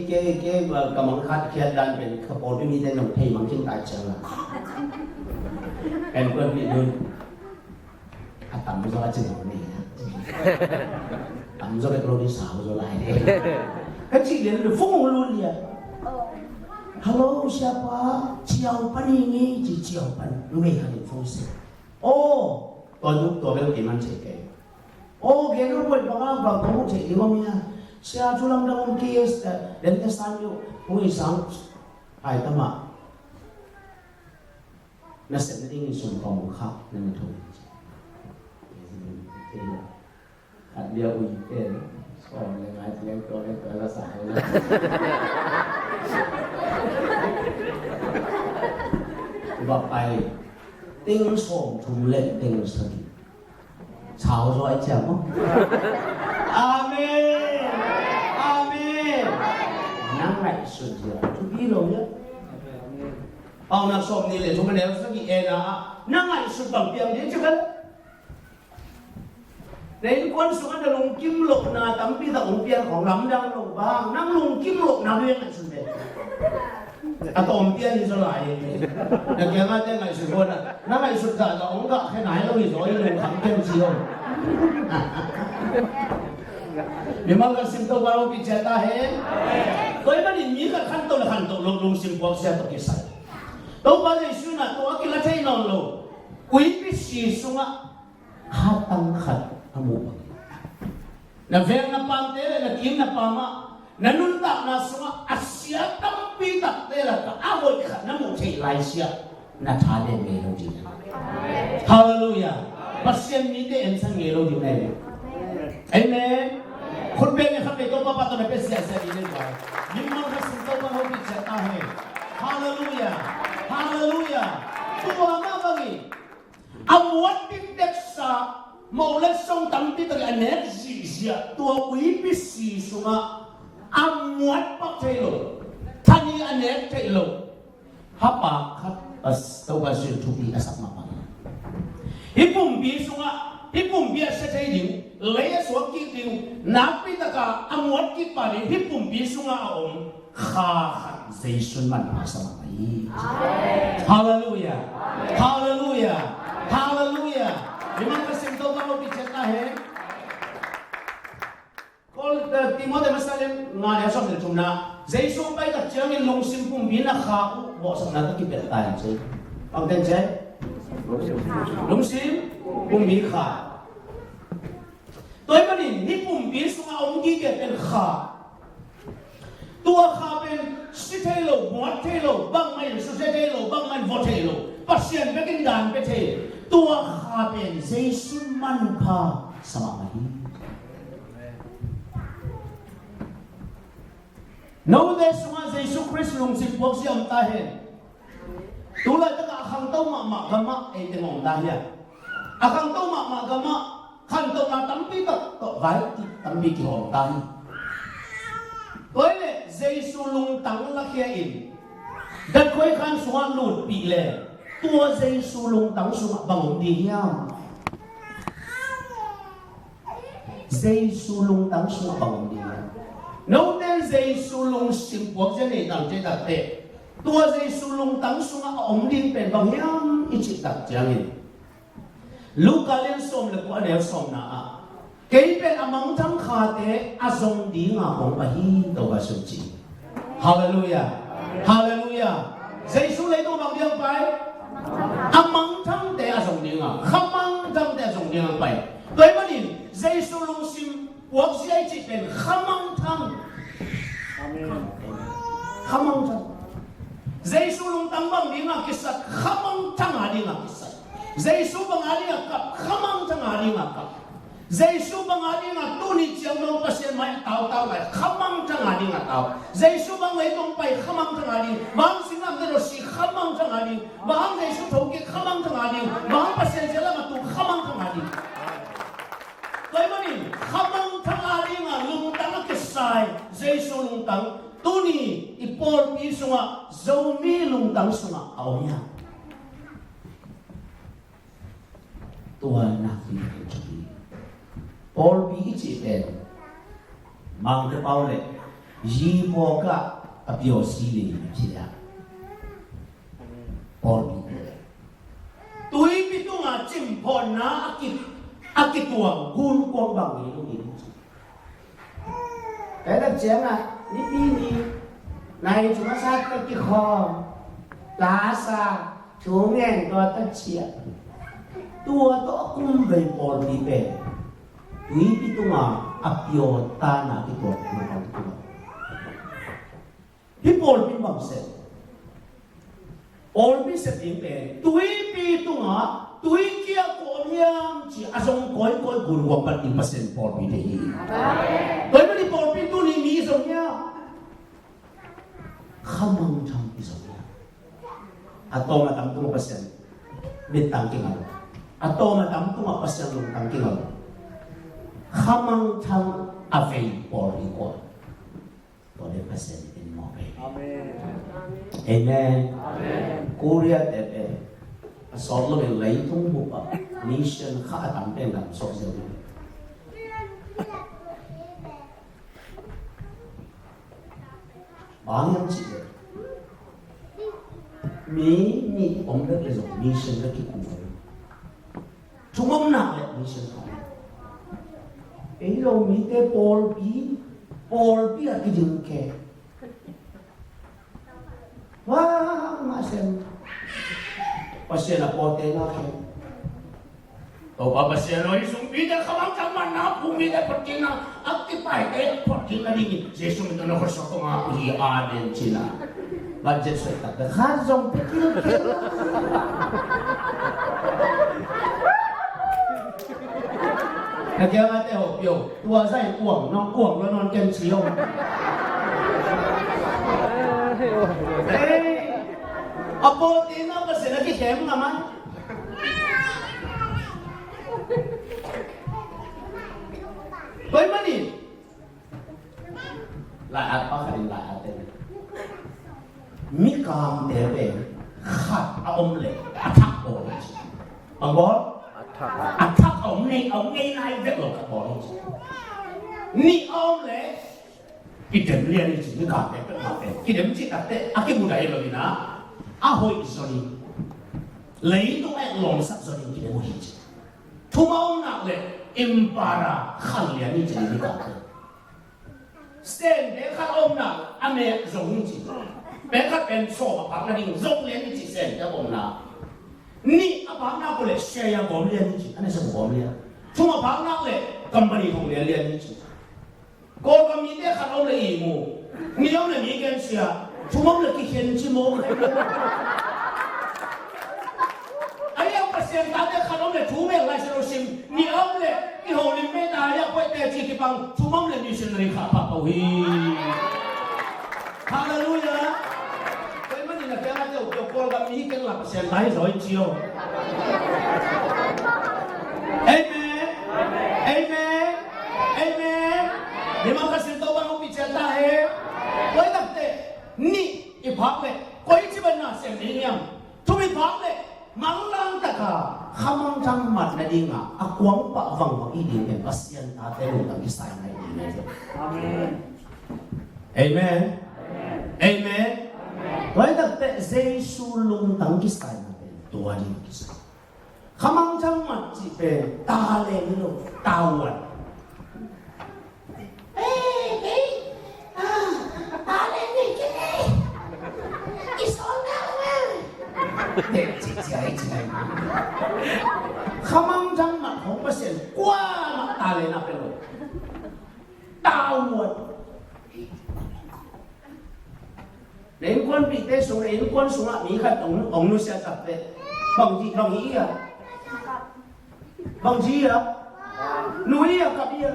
cái mà cầm bằng khát kia đan bên khắp bốn bên trên đồng thầy bằng trên tay chờ là em quen bị luôn tắm cho anh chừng này tắm cho cái lô đi xào rồi lại đấy các chị đến được phúc luôn liền hello siapa chiao pan ini chị chiao pan lu nghe hàng phong sự tôi bên cái chơi cái cái nó quên bằng áo vào cũng chạy đi không nha saya culang dalam kia dan kesannya mui sang ai tama nasi nanti sum kamu khap nanti tu dia ujian sekolah yang kau rasa bapai ting som thùng lệ ting sân chào rồi chào không amen amen nang lại sự gì chú biết rồi nhá ông nào som đi lệ chúng mình đều sẽ bị na nang lại sự bằng tiền đến chứ không đến quân xuống ăn lùng kim lục na tấm pi tấm tiềnของlắm đang lục bang nang lùng kim lục nào liên lại sự đấy tôm tiền đi rồi lại để kia ngay tên ngày sự quân à nang ngày sự cả là ông cả cái này nó bị rồi lùng thằng tiền chiều memang kan simpel baru bicara he. Kau ini ni kan hantu lung simpel saya tu kisah. Tahu pada isu na tu aku lacai nolo. Kui bisi sunga hatang hat amu. Na ver na pantere na kim na pama. Na nunta na sunga Asia tampi tak tera ka awal ka na mo cai Malaysia na thade melodi. Hallelujah. Pasien ni de ensang melodi na. Amen. खुद पे ने खपे तो पापा तो ने पे से नहीं जाए निम्न का संतो का हो भी चलता है हालेलुया हालेलुया तो हमा बगी अब what did that sa maulet song tampi to energy to we be si sunga amwat pa thelo thani anek thelo hapa khat as to ba sin to be asap ma pa hipum bi sunga hipum bi sa thai ding lấy số kỹ tiêu nạp đi tất cả âm vật kỹ bà đi hiệp bùn bí sung á ông khá hẳn dây xuân mạnh mà sao mà hallelujah hallelujah hallelujah nhưng mà cái sinh tố bao bị chết ta hết còn Timothy mà sao lên ngài đã xong được chúng na dây xuân bay đặt chơi cái lồng sim bùn bí là khá bộ sắm na cái biệt tài chứ bằng tên chơi lồng sim bùn bí khá tôi mà nhìn hiệp bùn bí sung ông đi cái bên khá tua khá bên sĩ thế lộ mót thế lộ băng mạnh sự thế lộ băng mạnh vọt thế lộ bắt xiên với cái đàn với thế tua khá bên dây xuân man pa sama mai nấu để sung dây xuân Christ lùng xịt buộc xiêm ta hen tu lại tất cả hàng tâu mà gama ấy tiếng ông ta hen hàng tâu mà gama hàng tàu là tấm pi tập vải tấm pi kiểu hồng tay, với lại dây su lung tắng là kia in, đặt khối khăn xuống lụt bị lệ, tua dây su lung tắng xuống bằng đi nhau, dây su lung tắng xuống bằng đi nhau, nấu tên dây su lung sim buộc trên này tặng trên đặt tệ, tua dây su lung tắng xuống ống đi bền bằng nhau, ít chỉ đặt chẳng in. Luka len som le ko anel som na a kei pen among tham khate azong di nga ong ahi to ba suci hallelujah hallelujah jesu le to bang diang pai among tham te azong di nga khamang tham te azong di nga pai toi manin jesu lung sim wak siai chi pen khamang tham amen khamang tham Giêsu lung tang bang dinga kisat khamang thanga dinga kisat Giêsu bang dinga kap khamang thanga dinga kap Giêsu bang dinga tuni chiang nong pasien mai tao lai khamang thanga dinga tao Giêsu bang lai tong pai khamang thanga ding bang sinam de ro si khamang thanga ding bang Giêsu thoki khamang thanga ding bang pasien jela ma tu khamang thanga ding Koi mani khamang thanga dinga lung tang kisai Giêsu lung tang Tuni ipol pi sunga zomi lung tang sunga awnya. Tuhan nak kita jadi. Pol pi ichi ben. Mang de pau le. Yi po ka apio si le chia. Pol pi. Tui pi tunga chim pon na akit tuang gun kong bang ni lu ni. Cái đặc chém là đi đi này chúng ta sát cái kho lá xa chú nghe có tất chia tua to cũng về bồn đi về quý bị tung à apio ta là cái bồn của nó tua đi bồn bị bằng sệt bồn bị sệt đi về quý bị tung à quý kia của nhang chỉ asong coi guru wapat di pasen bồn bị đấy bởi vì đi bồn bị tu ni mi giống nhau khamang thang isogya atau matang tu pasien bintang kingal atau matang tu pasien lungtang kingal khamang thang avei pori ko pori pasien in mo amen amen Korea tepe asol lo lei tung bupa mission kha atam pen dam so se Banyak sih, mi om dah besok mission lagi kuat. Cuma nak lihat mission kau. Lo mi te Paul pi lagi jengke. Wah macam pasien apa tengah ke? Kau pasien lo isung bida kawang kaman na bumi dah pertina aktifai pertina dingin. Yesus itu nak bersokong aku di aden Cina. Budget saya tak ada. Hazong pikir. Kaya mati yo, tua saya kuang, lo non ken siong. Apa tina pasien lagi kem ngaman? Koi mani laat pa karin laat mi kam tebe khat om le attack orange angol attack om nei nai vet lo ka orange ni om le kidem lian ni chi ka te ma te kidem chi ta te aki budai lo ina a hoi soni lei tu ek long sak soni kidem ho hi thuma om nak le impara khalia ni jadi kata. Sten dekat om na ame zong ni. Bekat ben so apa na ding zong lian ni sen ya om na. Ni apa na boleh share ya om lian ni. Ane sa om lian. Cuma apa na le company hong lian ni. Ko kami dekat om le imu. Ni om le ni kan sia. Cuma le kihen chi mo. Ayah pasien tadi kalau le cuma lai serosim ni om le ni holim meda ya kau teh cik bang cuma le missionary apa wi. Haleluya. Kau mana nak kena tu kau kami kan lah pasien lai rồi chiu. Amen. Amen. Amen. Terima kasih Tuhan kau bicara kau tak teh ni ipak le kau ciban nak sendirian. Tu ipak le Manglang taka khamang jang mat na dinga akwang pa wang wang iding en pasien ate lo tang isay na iding. Amen. Amen. Amen. Why tak te Jesu lung tang isay na tuwa ni kisay. Khamang jang mat ji pe tale lo tawan. Tale ni kini. Isona Khamang jang mat hong pasien kwa mak tale na pelo tawon nên quân bị tê xuống đến quân xuống lại mỹ khát ông nó sẽ tập đấy bằng gì à bằng gì à núi à cặp gì à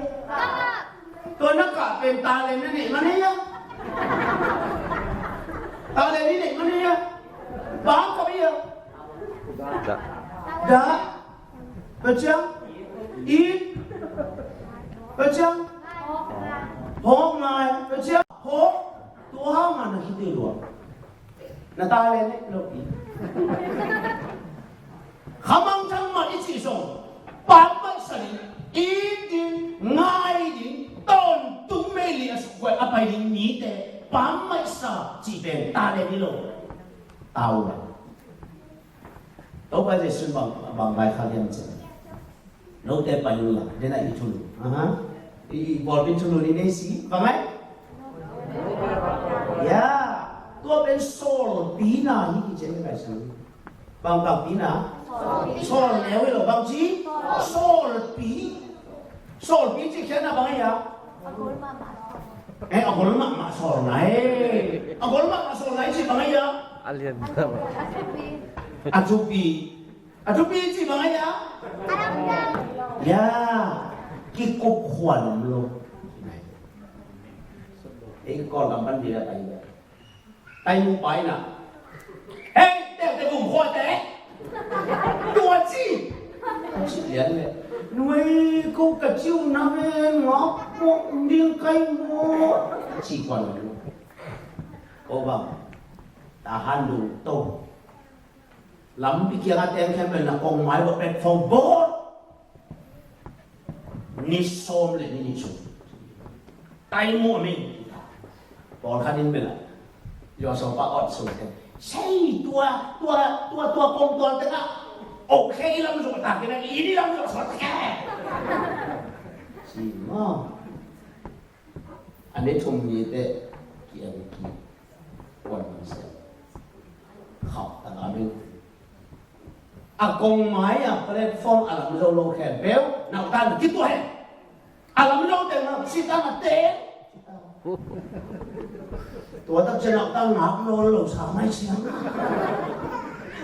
tôi nó cả bên ta lên này mà này á ta lên đi này mà này á bám cặp gì à đã betul ít betul hông mai betul hông Tuhan mana kita luar na ta lên đấy lâu đi khamang chang mà ít chỉ song bám bắt sợi ít đi ngay đi tôn tung mê liệt quay apa đi nhị tệ bám bắt sợi chỉ bên ta lên đi lâu tao là đâu phải là sự bằng bài khai nhận chứ lâu tệ bao nhiêu là đến lại đi chulu đi bỏ bên chulu đi đây xí phải không ya tua bên sol pina hi ki chen kai sang bang pina sol leo lo bang chi sol pi chi khen na bang ya agol ma sol nai chi bang ya Alien. ajupi chi bang ya ya ki ko khwan lo cái con làm bánh gì là tay mua bài nè, ê, đeo cái vùng khoai té, đùa chi, chị liền này, nuôi cô cả chiêu năm ngó bụng điên cay mua, chỉ còn luôn, cô bảo, ta han đủ tôm, lắm bị kia em khen mình là con máy của bên phòng bố, ni xôm lên ni chụp, tay mua mình. Bỏ khăn in bên lại, do số ba ọt số thế, xây tua công tuần thế nào, ok lắm rồi ta cái này ý đi lắm rồi sao thế, gì mà, anh ấy thùng gì thế, kia quan mình xem, học ta làm được, công máy platform làm đâu lô khen béo, nào ta được kít tuổi, làm đâu tiền nào, xin ta là té. Tôi tập chân ta ngáp nô lẩu sao mai sáng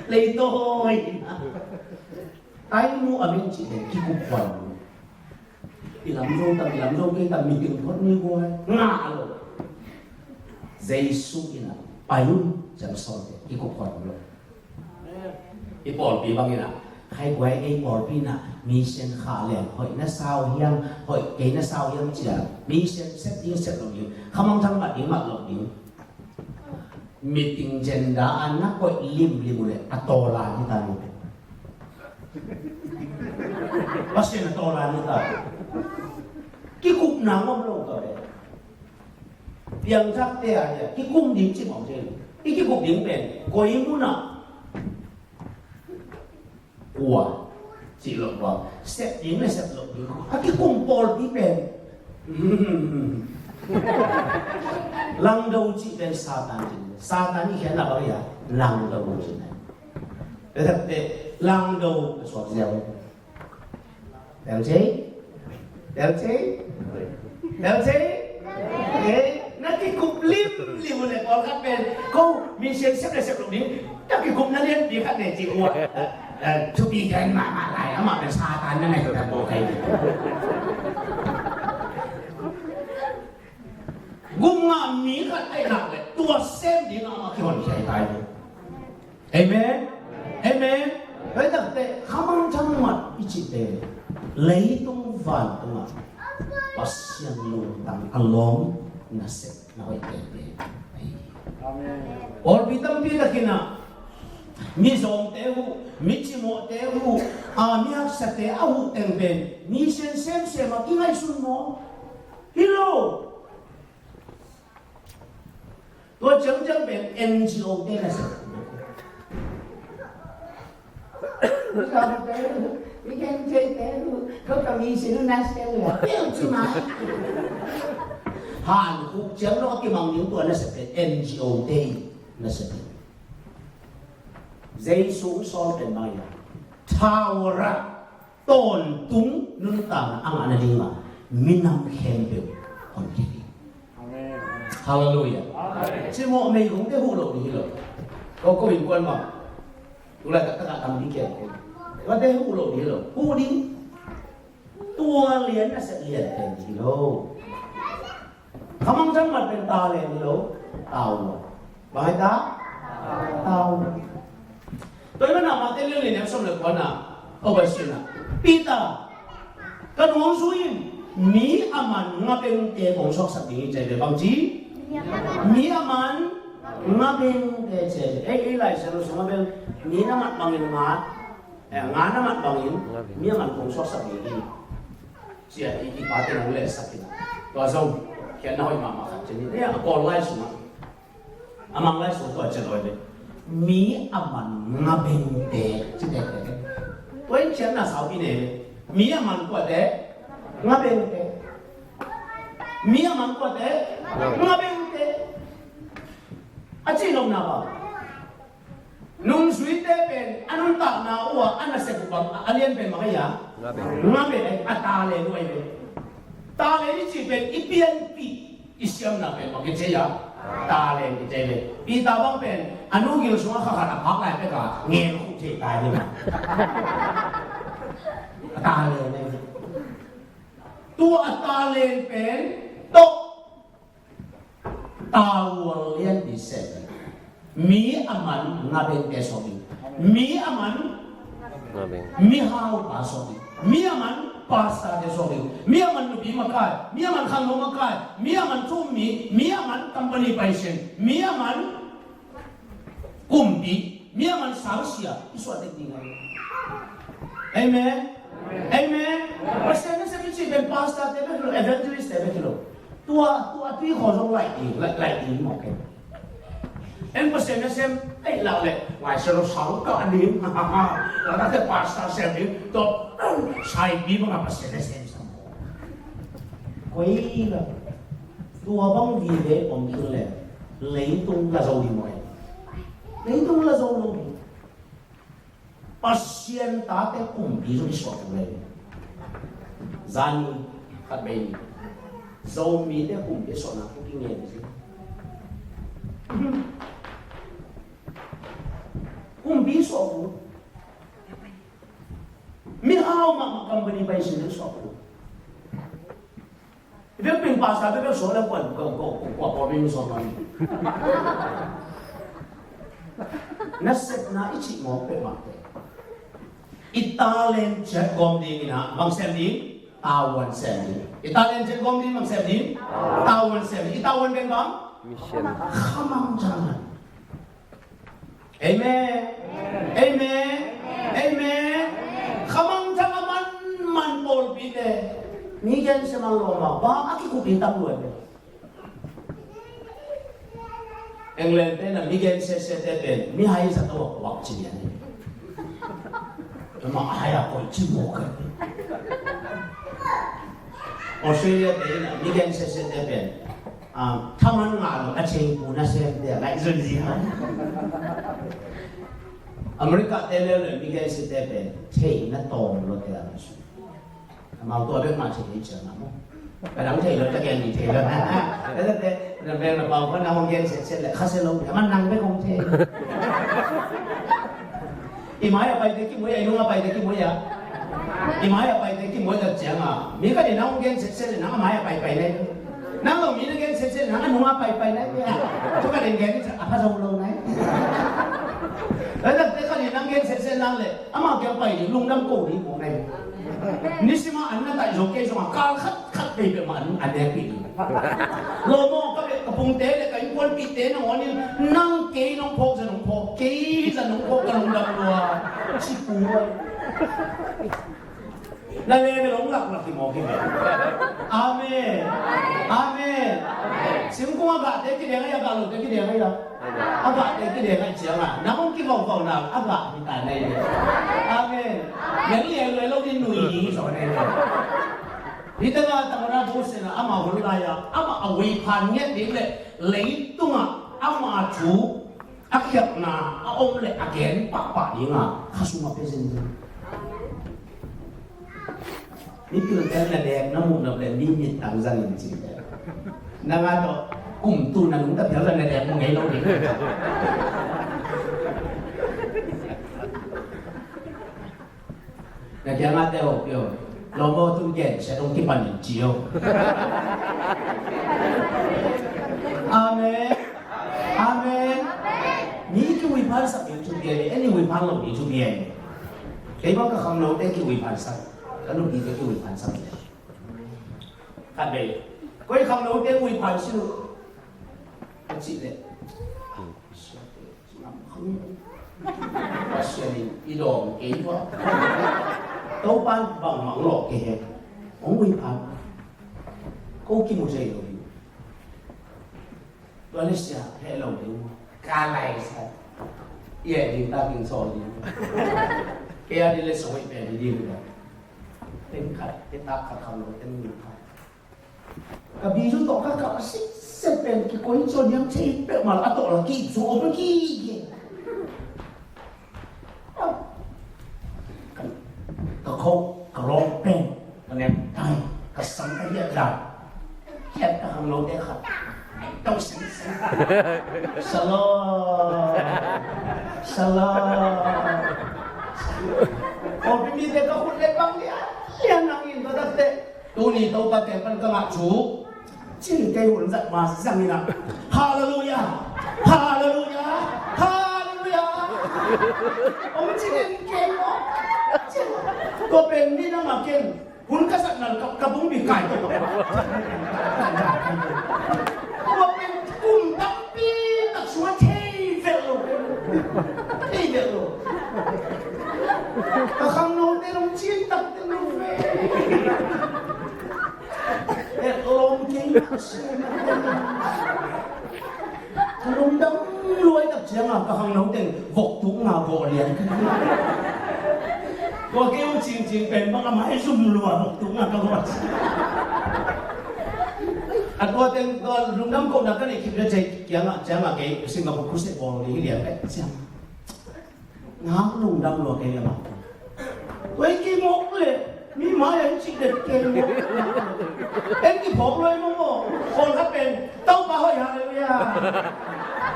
lấy tôi tay mua ở bên chị để cái cục quần thì làm dâu cái tầm mình đừng thoát như quay ngã rồi dây su ina payung chẳng so cái cục quần rồi cái bồn bị bằng như nào hay quay cái bồn bị nào mi sen khá lẹ hỏi nó sao hiang hỏi cái nó sao hiang chỉ là mi sen xếp lồng nhiều không mong thằng mặt điểm mặt lồng nhiều meeting jenda anak ko lim ulit atola kita ni pasti atola kita kikup nama belum tahu deh yang sakti aja kikum di cik mau cik kikup di pen ko imuna wah cilok wah set ini set lok di kikum pol di pen lang đâu chỉ bên Satan ni khen là bao giờ lang đâu chỉ này để thật để lang đâu sọt dẻo đéo chế nó cái cục lim này có các bên cô mình xếp lục đi các cái cục nó liên đi khác này chị mua chú bị cái mà lại màเป็นSatan này là bộ cái Gunga mi kan ai nak le tua sem di ngama kion sai tai amen với thực tế không trong mặt ít tế lấy tung vạn tung mặt pasien luôn tăng along nasib na hoy tế amen or bitam pi lakina mi zong te hu mi chi mo te hu mi hak sa te au teng ben mi sen sem ma ki ngai sun mo hello tôi chân bên NGO đây là gì? Vì cái chơi té có cầm ý xin nó sẽ lừa tiêu chứ mà Hàn Quốc chẳng nó cái mong những tuổi nó sẽเป็นNGO đây nó sẽเป็นdây xuống so bên bao nhiêu thao ra tôn túng nâng tàng ăn ăn đi mà mình nằm khen biểu còn gì 哈利路亚。这么美国的护路的路，我个人观嘛，后来大家ทำดีแก่ว่าได้护路的路，护理ตัวเรียนน่ะเรียนเป็นที่โลคำมั่งจังมันเป็นตาเรียนที่โลตาวบายตาตาวตัวนั้นน่ะมาเตลิเลยเนี่ยสมเลยกว่าน่ะเอาไปสินะปีตากันหวงสุยมีอามันงาเป็นเตะของชอกสักทีใจเลยบางทีมีอามันงาเป็นเตะใจเอ้ยไรเสร็จแล้วสมมติเป็นมีน้ำมันบางอย่างงาน้ำมันบางอย่างมีอามันของชอกสักทีเสียอีกปาเตนเอาเลยสักทีตัวเจ้าแค่น้อยมาขัดจะนี่เนี่ยก่อนไล่สมัยอามันไล่สตัวจะลอยเลยมีอามันงาเป็นเตะจะเด็กตัวเองเชื่อน่ะสาวพี่เนี่ยมีอามันกว่าเตะงาเป็นเตะมีอามันกว่าเตะงาเป็นเตะอาชีพลงนาบ่นุ่งสวยเตะเป็นอันนั้นตากนาอ้วอันนั้นเสกุบังอันเลี้ยนเป็นมาไงยะงาเป็นอัตตาเลยด้วยเป็นตาเลยที่จีเป็นอีเปียนปีอิสยามนาเป็นมากิจยาตาเลยกิจเลยปีตาบังเป็นอันนู้นกินสวงข้าวขาดพักอะไรไปก่อนเงี้ยคู่เทตายเลยมั้งตาเลยเนี่ยตัวอัตราเลนเป็นโตตาวเลียนดิเซนมีอามันงาเป็นเกสบิมีอามันมีฮาวปาสบิมีอามันปาสตาเกสบิมีอามันนุบีมาไกมีอามันขันลมาไกมีอามันทุ่มมีอามันคัมปานีไปเชนมีอามันกุมบีมีอามันสาวเสียที่สวดได้ดีไงเอเมนเอเมนเพราะฉะนั้นสิ่งที่เป็นพาสต้าเทเป็นเอเวนเจลิสเทเป็นตัวที่ขอส่งไล่ดีหมดเลยเอ็นเพราะฉะนั้นสิ่งไอ้เราเลยว่าฉันเราสาวก็อันนี้เราได้พาสต้าเสียดีตัวใช้บีบมาเพราะฉะนั้นสิ่งสมบูรณ์คุยละตัวบางทีเด็กผมคิดเลยเลี้ยงตุ้งละโจดีมั้ยเลี้ยงตุ้งละโจลงpasien tate kumpi so iswa kulay zani katbay zomi de kumpi so na kingin kumpi so ko mi haw ma company bay sin so ko ibe ping pasa be so la kwan ko bin so man nasset na ichi mo pe ma Italian chat gom di na bang sem di tawan sem di Italian chat gom di bang sem di tawan sem di tawan ben bang mission khamang jangan amen amen amen khamang jangan man pol pite ni gen semang loma ba aki ku bintang luar England na mi gen se ben mi hai sa to wak chi ni Memang ayah kau cimok. Australia ni, ni kan sesuatu taman ngalu aceh pun nasi dia, like Zunzihan. Amerika ni kan sesuatu ceh na tong lo dia masuk. Mau tu ada macam ni cina mo. Kadang ceh lo tak yang ni ceh lo. Tapi bang bang pun nak orang sesuatu, khas lo, man nang bekong ceh. Imaya pai deki moya inunga pai deki moya Imaya pai deki moya dak janga mika ni nang gen setse nang maya pai pai nai nang lo mi na gen setse nang nunga pai pai nai to ka den gen apa sa ulo nai dak te ka ni nang gen setse nang le ama kya pai ni lung nang ko ni mo nai ni sima anna ta jo ke so ka khat pe be man ane pi lo mo ka be ka pung te le ka yin pol pi te na oni nang ke nong phok sa nong phok ke sa nong phok ka nong dam lo chi pu la le be long lak lak ti mo ke amen amen sim ko ga te ki de ga ya ga lo te ki de ga ya aga te ki de ga chiang a na mong ki go go na aga ni ta nei amen yang li le lo ni nui so nei Kita nga tangana bose na ama hulaya ama away pan niya dile leitu nga ama chu akyat na aomle again papa di nga kasuma pesen ni pil na dek na mu na ble ni tang zan ni chi na nga to cùng tu là cũng đã hiểu là này đẹp một ngày đâu đi này tiếng Anh đều hiểu lo mô tu kiện sẽ đông cái bản nhận chiếu Amen Amen ní cái vị phán sắc những chút biển này any vị phán lòng những chút biển cái bao cái không nói đến cái vị phán sắc cái lúc đi cái vị phán sắc các bạn cái không nói đến vị phán sắc anh chị đấy không sẽ đi đồ kỹ quá đâu ban bằng mạng lọ kề ông vị phán cô kim một giây rồi tôi nói sẽ hệ lòng đấy ca này sao yeah đi ta kinh soi đi kia đi lên soi về đi đi rồi tên khách tên ta khách không nói tên người khách cái ví dụ đó các cậu sẽ bên cái quấy cho những chị bé mà là tổ là kỹ số nó kỹ cái khâu cái lông pen cái ném tay cái sắm cái gì đó kia cái không nói tên khách đâu sinh Shalom Shalom Ông biết cái khuôn lên băng nhá liền năng in đó đấy tu ni tu ta tiền phân cơ ngạc chú chỉ cái hồn giận mà rằng như nào Hallelujah Hallelujah Hallelujah ông chỉ nên kêu nó có bên đi nó mà kêu hồn cái giận là cặp bún bị cài tôi có bên cùng đắp bi đặt xuống thay về luôn không nói đến ông chiến tập đến ông về để ôm kinh ông đấm lùi tập chiến à không nói đến vọc thúng nào vọ liền có kêu chính bền bằng máy zoom lùa vọc thúng nào các bạn anh có tên lúc năm cô đã cái này kịp ra chơi chẳng là cái Singapore Cruise Ball này liền đấy xem ngáo lùng đâm lùa cái mà với cái mốc này mi má anh chị đẹp cái mốc em cái bọc lên mốc mốc còn các bên tao bảo hỏi Hallelujah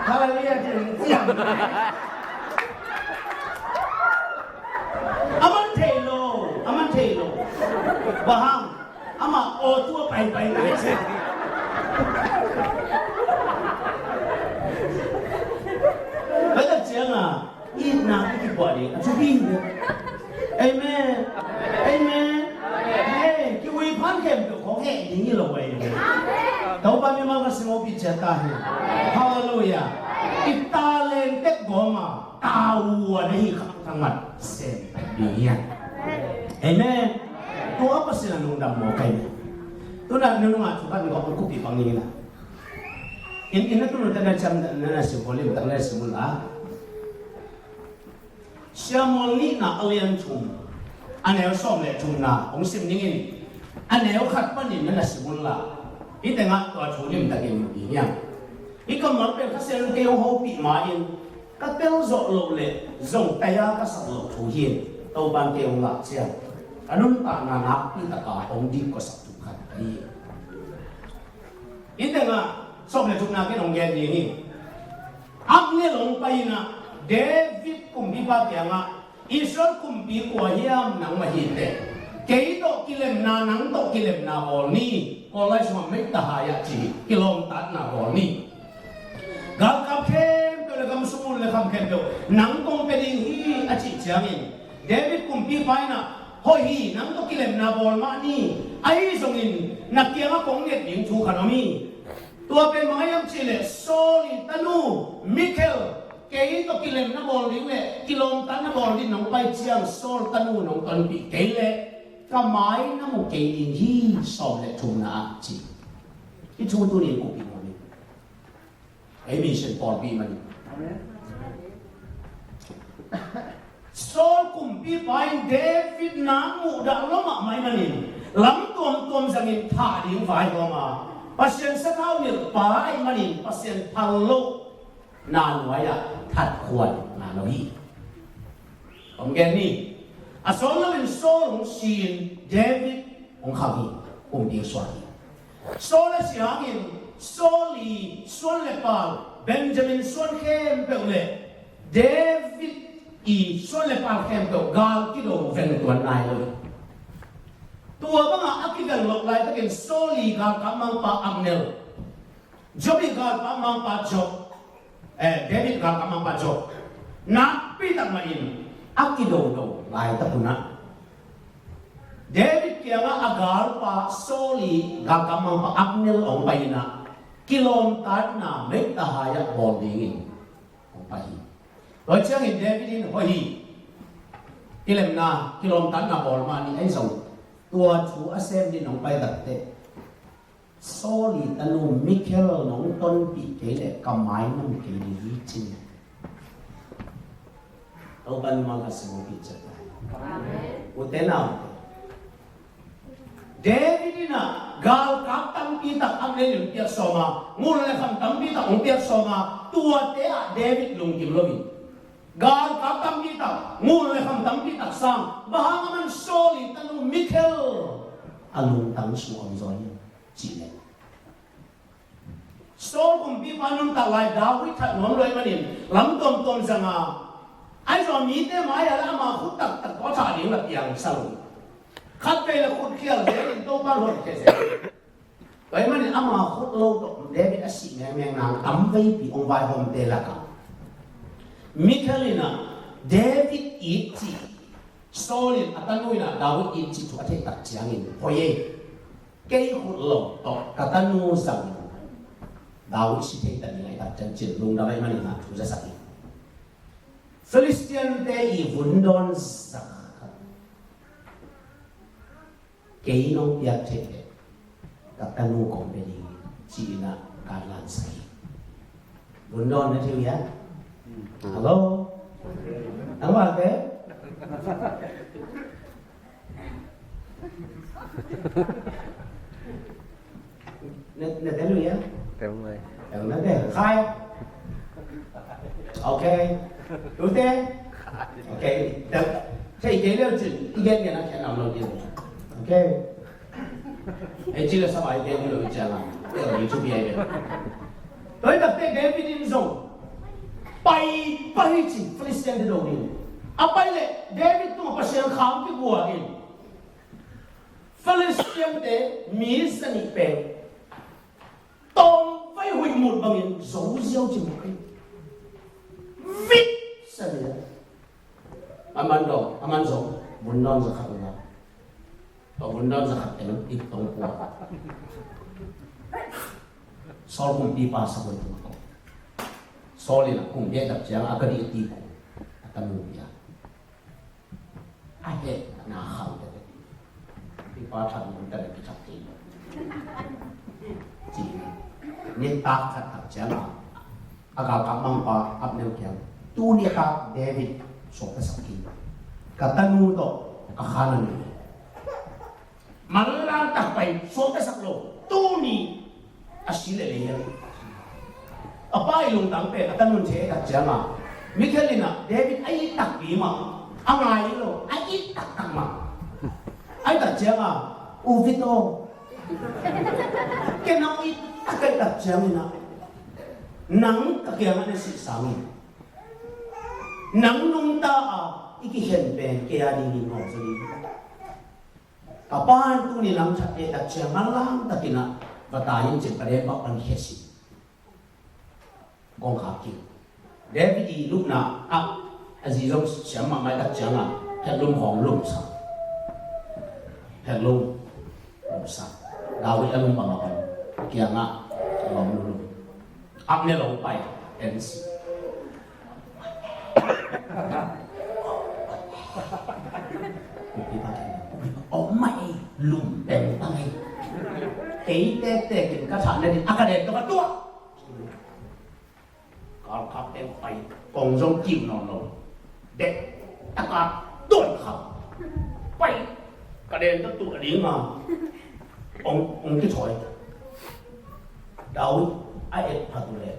Hallelujah thì chẳng aman thề lô và hang ama ô tua bay này xem bây giờ chuyện à ít nào cái quả đi chú bin amen amen hey cái vị phán kèm được khó nghe như là vậy đâu bao nhiêu mà sinh ngô bị chết ta hết hallelujah ít ta lên tết gom mà tao này thằng mặt xem đi nha amen tôi apa sih nung dam mau kayak tu nak nung ngah cuba nggak aku di panggilan ini tu nanti macam nana sekolah bukan nana semula siapa ni nak alien cum aneh som le cum na ông sim ni ini aneh kat pan ni nana semula ini tengah tua culim tak ini yang ikan mampir kasih kau hobi main katel zok lo le zong taya kasar lo tuhin tau ban kau ngak siang anun tak nanak kita kah ông đi có sắp chục khăn đi, ít nga xong là chục na cái ông nghe gì nhỉ, áp nghe lòng bay na David cùng đi ba tiếng à, Israel cùng đi qua hiam nắng mà hiện đấy, cái đó kilem na nắng đó kilem na bol ni, còn lại xong mấy ta haya chỉ kilom tát na bol ni, gal cam kem tôi là cam sumul là cam kem tôi, nắng công pe ding hi achi chiang in, David cùng đi bay na hoi hi nang to kilem na bol ma ni ai song in na kia ma kong net ning chu khanomi tua pe ma yam chile soli tanu Michael ke to kilem na bol ning le kilom tan na bol din nong pai chiang sol tanu nong tan pi ke le ka mai na mo ke in hi som le chu na chi ki chu tu ni ko pi mo ni ai mi sen por pi ma ni Saul kumpi pain David namu dah lama mai manin lam tuam zangin tha ding vai goma pasien sanau ni pai manin pasien pallo na nuaya that khuan na noi ông nghe ni a Saul lin Saul hong sin David hong khami kumpi swai Saul siangin Soli Suan Lepal Benjamin Suan Khem Peule David Suan Lepal Khem Peule Gal Kido Ven Tuan Nai Lui Tua Banga Akigan Lok Lai Takin Soli Gal Kamang Pa Amnel Jobi Gal Kamang Pa Job David Gal Kamang Pa Job Na Pitak Main Akido Do Lai Tapuna David kaya nga agar pa Soli gagamang pa Abner ang bayina kilomtar na may tahaya bondingin ang pahi. Rồi chứ hình David in hohi ilam na kilomtar na bolma ni ay song tua chu asem din ang bay datte Soli tanu Michael nong ton pi kele kamay ng kele hichin. Tau ban mga sumuki chata. Amen. Utenaw. David na gal kaptam kita ang nenyung tiyak soma ngul le kaptam kita ang tiyak soma tua te a David lung kimlobi gal kaptam kita ngul le kaptam kita sang bahanga man Soli tanu Michael alung tang su ang zonya chile Sol kung bi panong talay David at non loy manin lam tom tom sanga ay so mi te maya la ma hutak tak ko cha ding la piang salung khát về là khôn kia là để đâu bao rồi cái gì vậy mà nên ama khôn lâu độ để bị asi mẹ mẹ nàng tắm vây bị ông vai hôm tê là cả Michelina David iti Solin atanui na David iti tu ate tak chiangin hoye cái khôn lâu độ katanu sang David si thấy tận này tak chân chân lung đó vậy mà nên là tu ra sakit Philistine te i vundon sak kỹ nông tiệt thế các tanu công bên đi chỉ làการlàm sai muốn đón nó thiếu nhá hello anh bảo thế nên thế luôn nhá Đúng rồi. nó thế khai ok đúng thế ok được thế cái điều chuyện ý kiến này nó sẽ nằm đầu tiên OK， 这个什么一点你都讲了，这个你出别的。对的，这个比你重，拜起弗里斯的东西，啊拜嘞，David 都不想看的过的，弗里斯的米是你背，当飞回门旁边，手脚就没，vít是你的，阿曼走，门当是看不到。Pagundang sa katilong itong po. Sol kung pipasa ko ito ako. Soli na kung di at siyang agad iti ko. At ang luya. Ay, nakakang ka rin. Pipasa mo talaga sa tilo. Sige. Nitak at siyang agakamang pa at nilkiyang. Tunitak David so kasakin. Katanu to, kakanan nila. Malang takpay so kasaklo tuni asile leyan apa ilung tangpe atanun che ka jama Michelina David ay takbima angay lo ay takama ay ta jama uvito kenang itakay ta jamina nang kakyaman si sangin nang nung taa ikihen pen kaya ni mo sa Kapan tu ni lam chat tak cia malam tak kena batayin cik pada bak pan hesi. Gong kaki. David di luk na azizom siapa mai tak cia ngah helum hong lum sa. Helum sa. Dawi helum bangapan. Kia ngah lom lum. Apne lom pai NC. Mày lùm đèn tay kỹ tê tê kìm các sản lên ác đèn cho các tua còn khắp em phải còn giống chim nọ nọ để ác cả tuần khắp bay cả đèn nó tụi điếng mà ông cái chổi đâu ai em thật lệ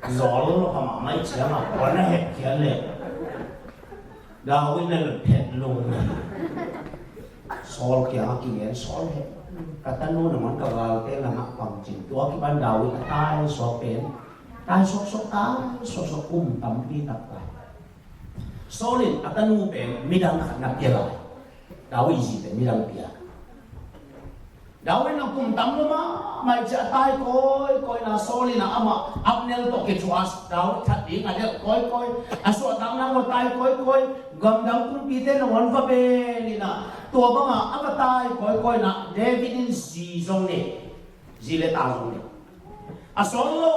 gió nó hầm mà mấy chiếc mà còn nó hẹp kia lệ đâu cái này là thẹn luôn Sol kaya kingen sol he kata nu naman kawal ke lama pangcing tua ki ban dawi tai sopen tai sok tampi takta solin kata nu pen midang nak pia dawi isi pen midang pia dawi nang kum tam ma mai cha tai koi na solin na ama apnel to ke chuas dawi that ding ade koi aso tam nang mo tai koi gam dang kum pi te na wan va be ni na tua ba nga avatai koi na David in zong ne zile ta zong ne asol lo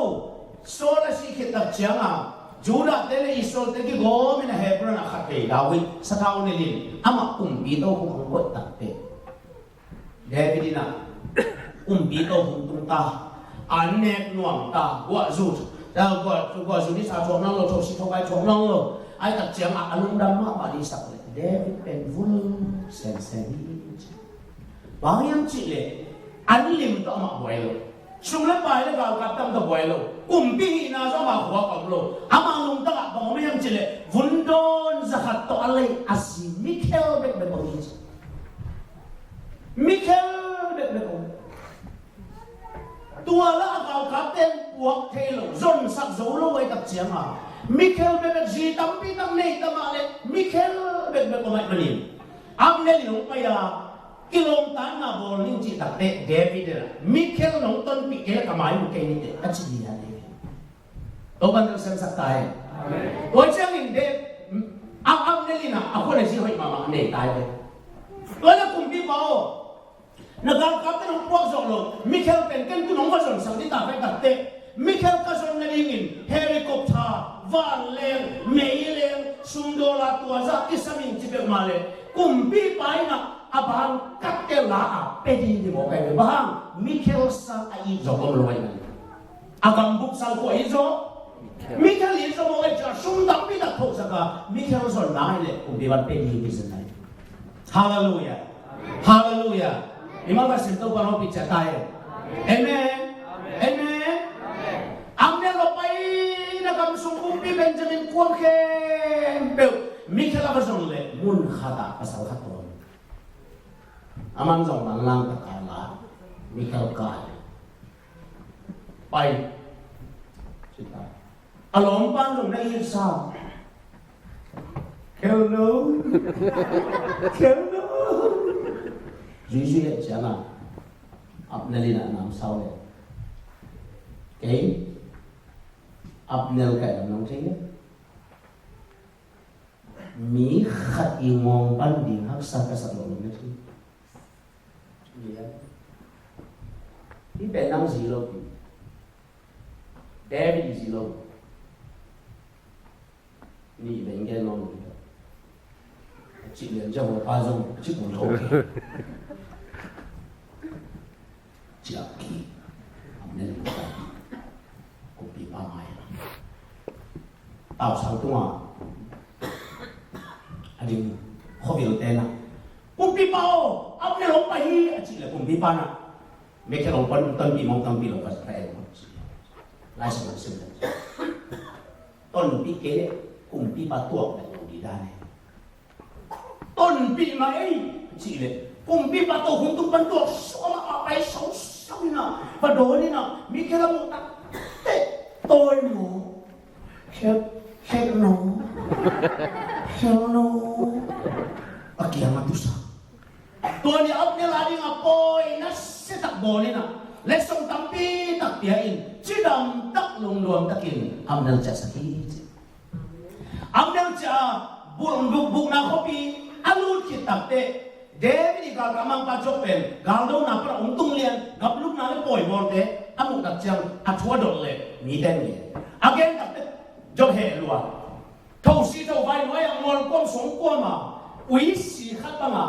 sola si khitab changa juda tele isol te ki go min hebron a khate David sa tao ne lin ama kum pi to ko ko ta te David na pi to tung ta anek nuang ta wa zu da wa zu ni sa chong nang lo cho si thong ai chong nang lo ai tak changa alung dam ma ba di sak le David pen vul sen bayang chile anlim to ma boilo sumle pai le ga katam to boilo kumpi na so ma huwa kamlo ama lung ta ba mo yang chile vundon zakat to alai asi Michael bek bek oi Michael bek bek oi tua la ga kapten puak thelo zon sak zo lo wai tak chiang a Michael bek bek ji tampi tam nei tama le Michael bek bek mai manin am ne lu pa ya kilom tan na bol ning chi tak te David la Michael nong ton pi ke ka mai mu ke ni te a chi ni ya de to ban ro san sak tai amen o chang in de am ne li na a ko le ji hoi ma ma ne tai de to na kum pi bao na ga ka te nong po zo lo Michael pen ken tu nong va zon sang ni ta fe tak te Michael ka zon na ling helicopter van leng mei leng sumdola tua za kisamin chi be ma le kum pi pai na abang katel la pedi di mo kai bang Michael sang ai zo ko lo ai agam buk sang ko ai zo Michael i zo mo ai ja sum dam pi da tho sa ka Michael zo na le kum pi ban pedi di san ai hallelujah hallelujah imam ba sin to ba no pi cha tai amen amen amne lo pai na kam sum kum pi Benjamin kuang ke pe Michael ba zo le mun khata pasal khat amang zong lang lang takala Michael kai pai cita alom pan zong na irsa hello Juju le chana apne lina nam sao le cái apne cái nam nong ching mi khat ingong pan ding hak sa ka sa lo ne đi bên năm gì luôn, David gì luôn, đi bên cái non, chỉ liền cho một ba dòng, chứ một thổ chỉ kỹ, nên cũng bị ba ngày, tao sáng tung à, anh đi khó biểu tên à, cũng bị bao. Ông này lông bay chỉ là cùng bị ban à, mấy cái lông ban tân bị mong tân bị lông phải phải lại xem xem tân bị kế cùng bị ba tuộc là lông đi ra này tân bị mà ấy chỉ là cùng bị ba tuộc cùng tung ban tuộc số mà bay sáu sáu đi nào và đối đi nào mấy cái lông ta tôi nó khép nó ở kia mà tu saoตัวนี้อัพเนี่ยลาดิงาปอยนัสเซตักบอลนี่นะเล็กส่งตั้มปีตักเปียอินจีดำตักลงรวมตักอินอัมเนลจะสักทีอัมเนลจะบุกนาคบีอาลูคิดตักเตะเดวิดกากำมังปัจจุบันกาลโดนาพระองค์ตุงเลียนกับลูกนาเลยปล่อยบอลเตะอามุกตักจังอัดหัวโดดเลยมีแต่เนี่ยอาเกนตักเตะจบเหตุลัวเท่าสีเท่าไฟน้อยอังมอลก้มสงก้มมาวิสีขัดปังอ่ะ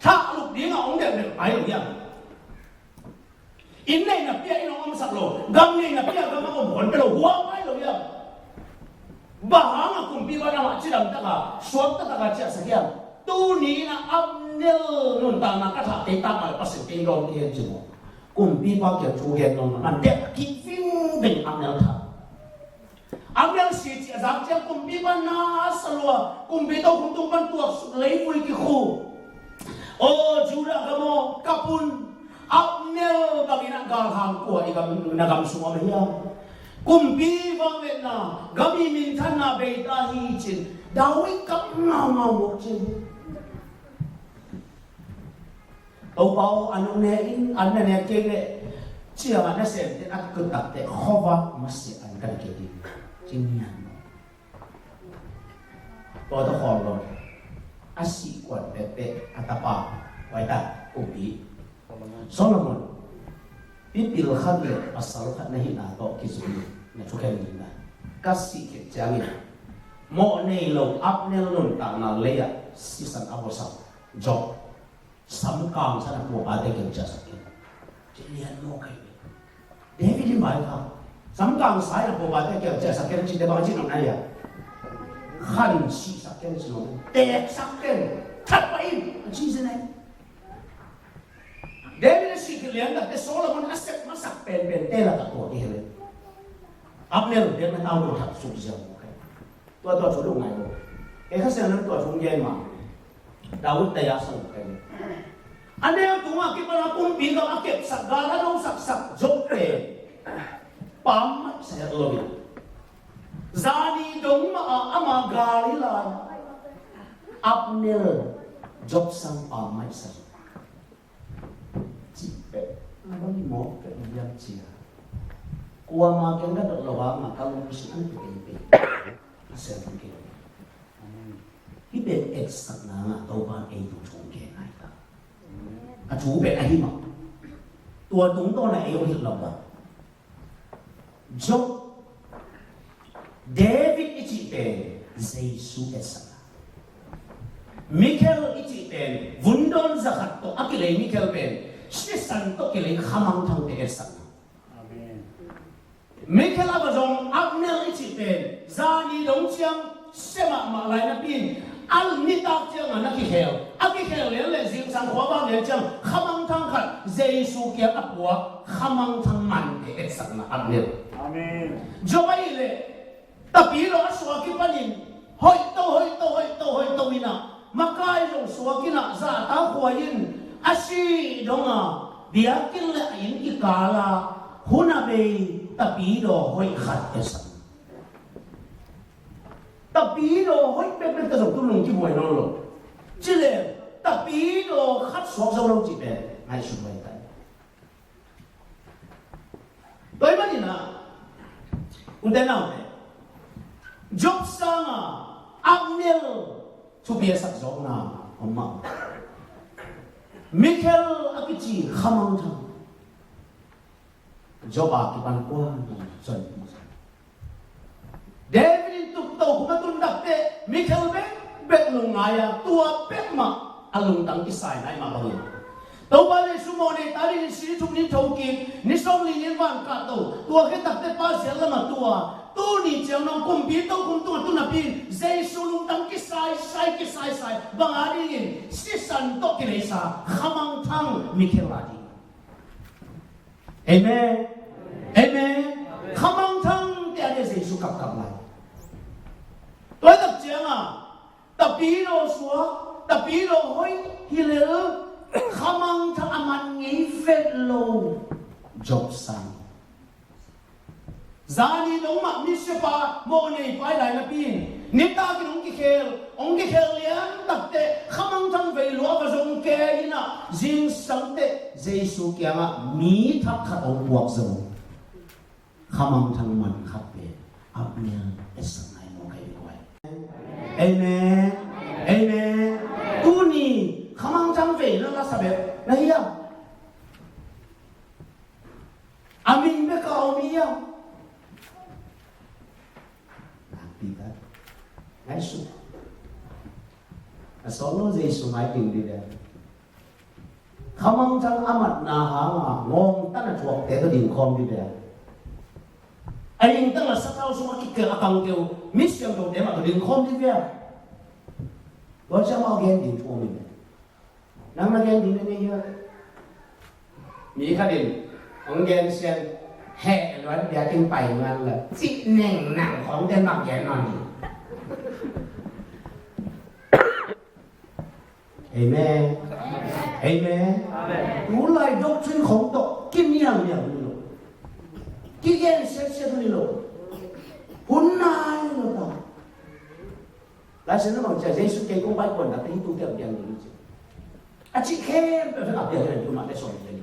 ถ้าลูกดีงาองเด็กไปหรือยังอินนี่นะเปียอินองสักโลกังนี่นะเปียกังมันก็หมุนไปโลหัวไปหรือยังบ้าหางกุมปีวันนั้นจีดังตะกาสวมตะกาเจ้าสักอย่างตู้นี้นะอับเนลนุ่นตามนักข่าวติดตามมาประสิทธิ์รองเทียนจิ๋วกุมปีว่าเกี่ยวชูเกียรตินนท์มันเด็กกินฟิ้งเป็นอับเนลท่าอับเนลสีเจ้าสักเจ้ากุมปีวันน่าสลัวกุมปีโตกุมตุ้งวันตัวเลยฟุยกิคู Oh Judah kamu kapun apnel kami nak galhang kuat ikam nagam semua mehia. Kumpi banget na kami minta na beitahi cin Dawit kap ngau cin. Tau bau anu nein anu ne kele cia mana sen ak ketak te khova masih an kan kedi cinian. Kau tu khol asik kuat bete atapa waita ubi Solomon pipil khadle asal khat nahi na to kisuni na chukai ni na kasih ke jangin mo nei lo up ne lo ta na leya sisan abosa job samkang sana mo ate ke jasakin jelian mo kai David mai ka samkang saya mo ate ke jasakin cinde ba cin na ya khan si saken sino tek saken tapain chin này David si kilian dak Solomon aset masak pen tela ka to ihe Abner dia na tao do thap su jiao tua chu lu ngai lo e kha sen na tua chung yen ma Daud ta ya sang pen ane tu ma ki para kum pi ka akep sak gala dong sak jok pre pam sa lo bi Zani dong ma ama gali la Abner job sang pam mai sa Abang ni mau ke dia cia. Kuah makan dah tak lawak makan mesti an tu asal mungkin. Ibe eksak na tau ban tu chung ke nai ta. Chu be ai ma. Tua tung to na ayo hit lawa. Job David ichi pe Jesu eksak. Michael ichi pe Wundon zakat to akile Michael pe Sisan to kile khamang thang te esan. Amen. Michael abazong Abner ichi pe zani dong chiang sema ma lai na pin al nitak chiang na ki hel. Aki hel le zing sang khwa ba le chiang khamang thang khat Jesu kia apwa khamang thang man te esan na Abner. Amen. Jobai le tapi lo aswa ki panin hoi to ina makai lo swa kina za ta khwain Asi donga biakin la ayin ikala huna be tapido hoi khat esan tapido hoi pe ta so tulung ki boy no lo chile tapido khat so so lo ji be ai su bai tai doi ma ni na unde na ne job sanga Abner chu biasa zo na amma Michael akichi khamang thang Joba ki pan kwa son David tuk to kuma tun dakte Michael be lungaya tua pekma alung tang kisai nai ma bang to bale sumo ne tari si chung ni thoki ni song li ni wan ka to tua ke dakte pa sel ma tua tu ni chang nong kum pi to kum tu na pin Jesu lung tang kisai bang ari in si san to ki sa khamang thang Michael adi Amen khamang thang te ade Jesu kap lai tôi tập chiang tập bí đồ xóa tập bí đồ hoi hi lỡ khamang thang aman nghĩ phết lô job sang Zani dong mak ni siapa mo nei pai lai na pin ni ta ki ong ki khel lian tak te khamang thang ve lo ba zong ke ina jing sang te Jesu kia ma mi thak khat ong buak zo khamang thang man khat pe apnya esang ai mo kai koi Amen tu ni khamang thang ve la la sabe na hiya amin be ka omi ya Tidak. Yesus. Asal Yesus mai ting đi đây. Khamang thang amat na hanga ngom tan chuak te ka ding khom đi đây. Ai ing tan la sakau suma ki ke akang keu mission do te ma ka ding khom đi đây. Lo cha ma gen ding chu mi. Nang na gen ding ne ya. Mi ka din ong gen sian hệ nói để kinh bảy ngàn là chị nền nặngของtên mặc vậy nói Amen Amen. Tú lại doctrine không tốt, kinh nghiệm nhiều đi luôn, kinh nghiệm sẽ đi luôn, hun nai luôn đó. Lại sẽ nói bằng trời Giêsu cây cũng bái quần là cái tu tiệm tiền gì chứ? À chị khen phải làm việc này nhưng mà cái sổ này đi.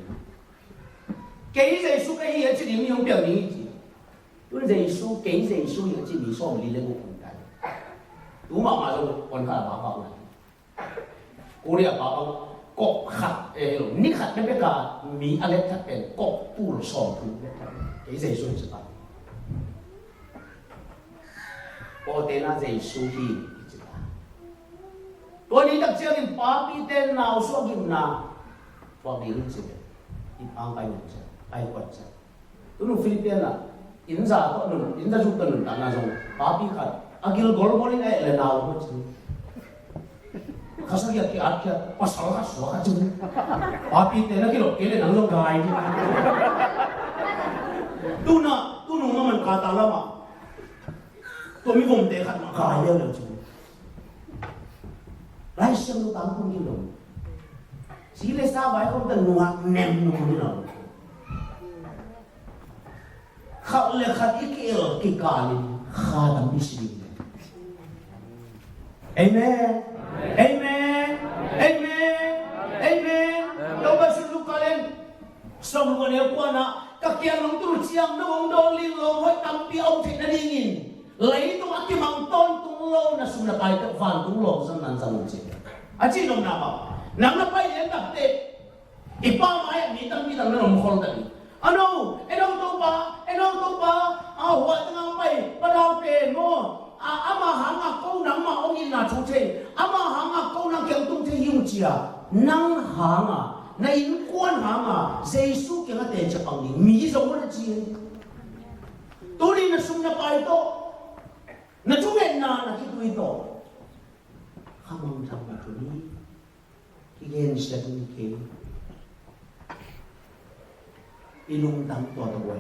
Cái Giêsu cái gì chứ điểm không biểu gì chứ? Tôi Giêsu cái Giêsu những chỉ bị sổ đi lên một cái. Đúng mà rồi còn cả bảo bảo này. Cô đi bảo ông cột khát, nít khát nó biết cả mỹ Alex khát cái cột tu rồi sổ tu cái Giêsu chứ ta. Cô tên là Giêsu hi. Tôi đi tập chơi in papi tên nào số kim na, hoặc đi lúc gì in ang kai nhận chơi, ai quật chơi. Tôi nói Philippines là in ra có nụ, in ra chụp cái nụ tang na rồi, papi khát, agil gol gol này là nào cũng chơi. Khasa kia art kia, pasal khát suah khát chơi. Papi tên là cái lộc cái này nang rong gai chứ. Tu nung mà mình khát lắm mà. Tôi mới vùng để khát mà gai nhiều rồi chứ. Lại xem nó tăng không như đâu, chỉ là sao vậy không tận nuột ném nó như nào, khát là khát cái cái cali khát làm gì xí, Amen, Amen, Amen, Amen. Đâu có sự lúc lên, xong rồi nếu qua na, các kia nông tu chiang nó ông đôn liên lồng hơi tâm bi ông thì nó đi nhìn. Lấy tung cái măng tôn tung lô na sum na pai tập van tung lô sang nan sang chi. À chi nông nào nang na pai lên tập tệ. Ipa mai mi tang nó nông khol tadi. Ano, enong to pa, hoa tang pai, padao te mo. Ama hanga câu nang ma ong in na chu che. Ama hanga câu nang keng tung che yung chia. Nang hanga, na in quan hanga, Giêsu keng ate cha pang ni mi zo na chi. Tuli na sum na pai to. Na chú nghe na cái tuổi đó, không mong rằng là chú đi, cái ghen sẽ đi kêu, cái lung tăng to to bồi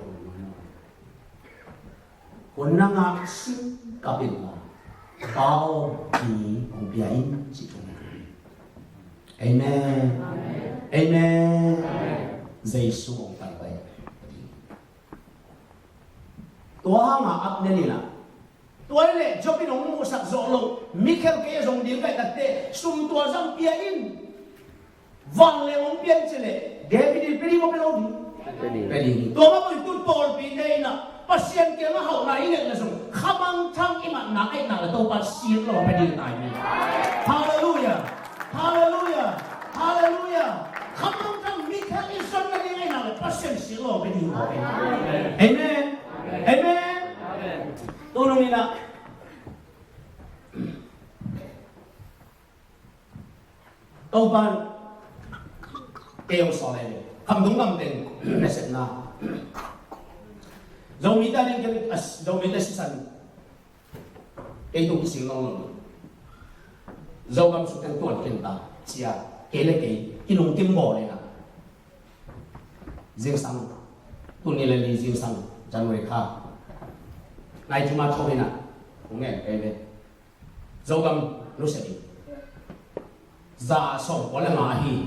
còn năng ác sinh cả bên là bao thì cũng biến chỉ trong này. Amen, Amen. Giêsu ông tăng vậy, tôi hăng áp nên là tôi lệ cho cái nông mua sạch rõ lộ Michael cái dòng đi cái đặc tệ sum tua răng bia in vang lệ ông biên chỉ lệ David đi đi một cái đâu đi tôi mà tôi Paul bị đây nè pasien kia nó hậu này này là dùng khăm thăng im mặt nặng ấy nào là tôi pasien lo phải đi tại mình Hallelujah Hallelujah Hallelujah khăm thăng Michael in sân cái này nào là pasien xí lo phải đi hỏi Amen Amen. Tôi nói là tôi ban kêu sò này không đúng không tiền là sẽ na dầu mi ta đi cái dầu mi ta sinh cái tôi sinh long dầu cầm số tiền tuột tiền ta chia cái là cái nông kim bò này là riêng sang tôi nghĩ là đi riêng sang January kha này chúng ta cho bên nào cũng nghe cái này dầu cầm nó sẽ đi ra sổ có là mà hi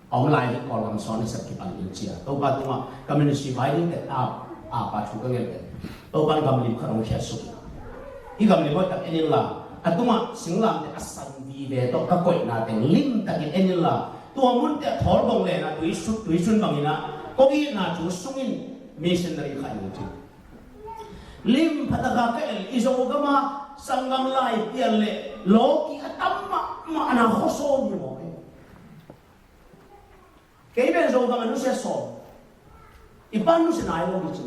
ông lại còn làm sao để sắp kịp ăn chia tôi bắt tôi mà community phải đi cái bắt chụp cái này tôi bắt cầm liệp không hết sụp ý cầm liệp bắt cái này là tôi mà sinh làm để asal vì về tôi các quậy là để lim tại cái này là tôi muốn để thổi bông này là tùy xuân bằng này có cái là chú sung in missionary khai như thế lim phataga cái izogama sangam lai tian lệ loki atamma mà ana khoso ni mo cái bên izogama nó sẽ so ipan nó sẽ nai lo bichu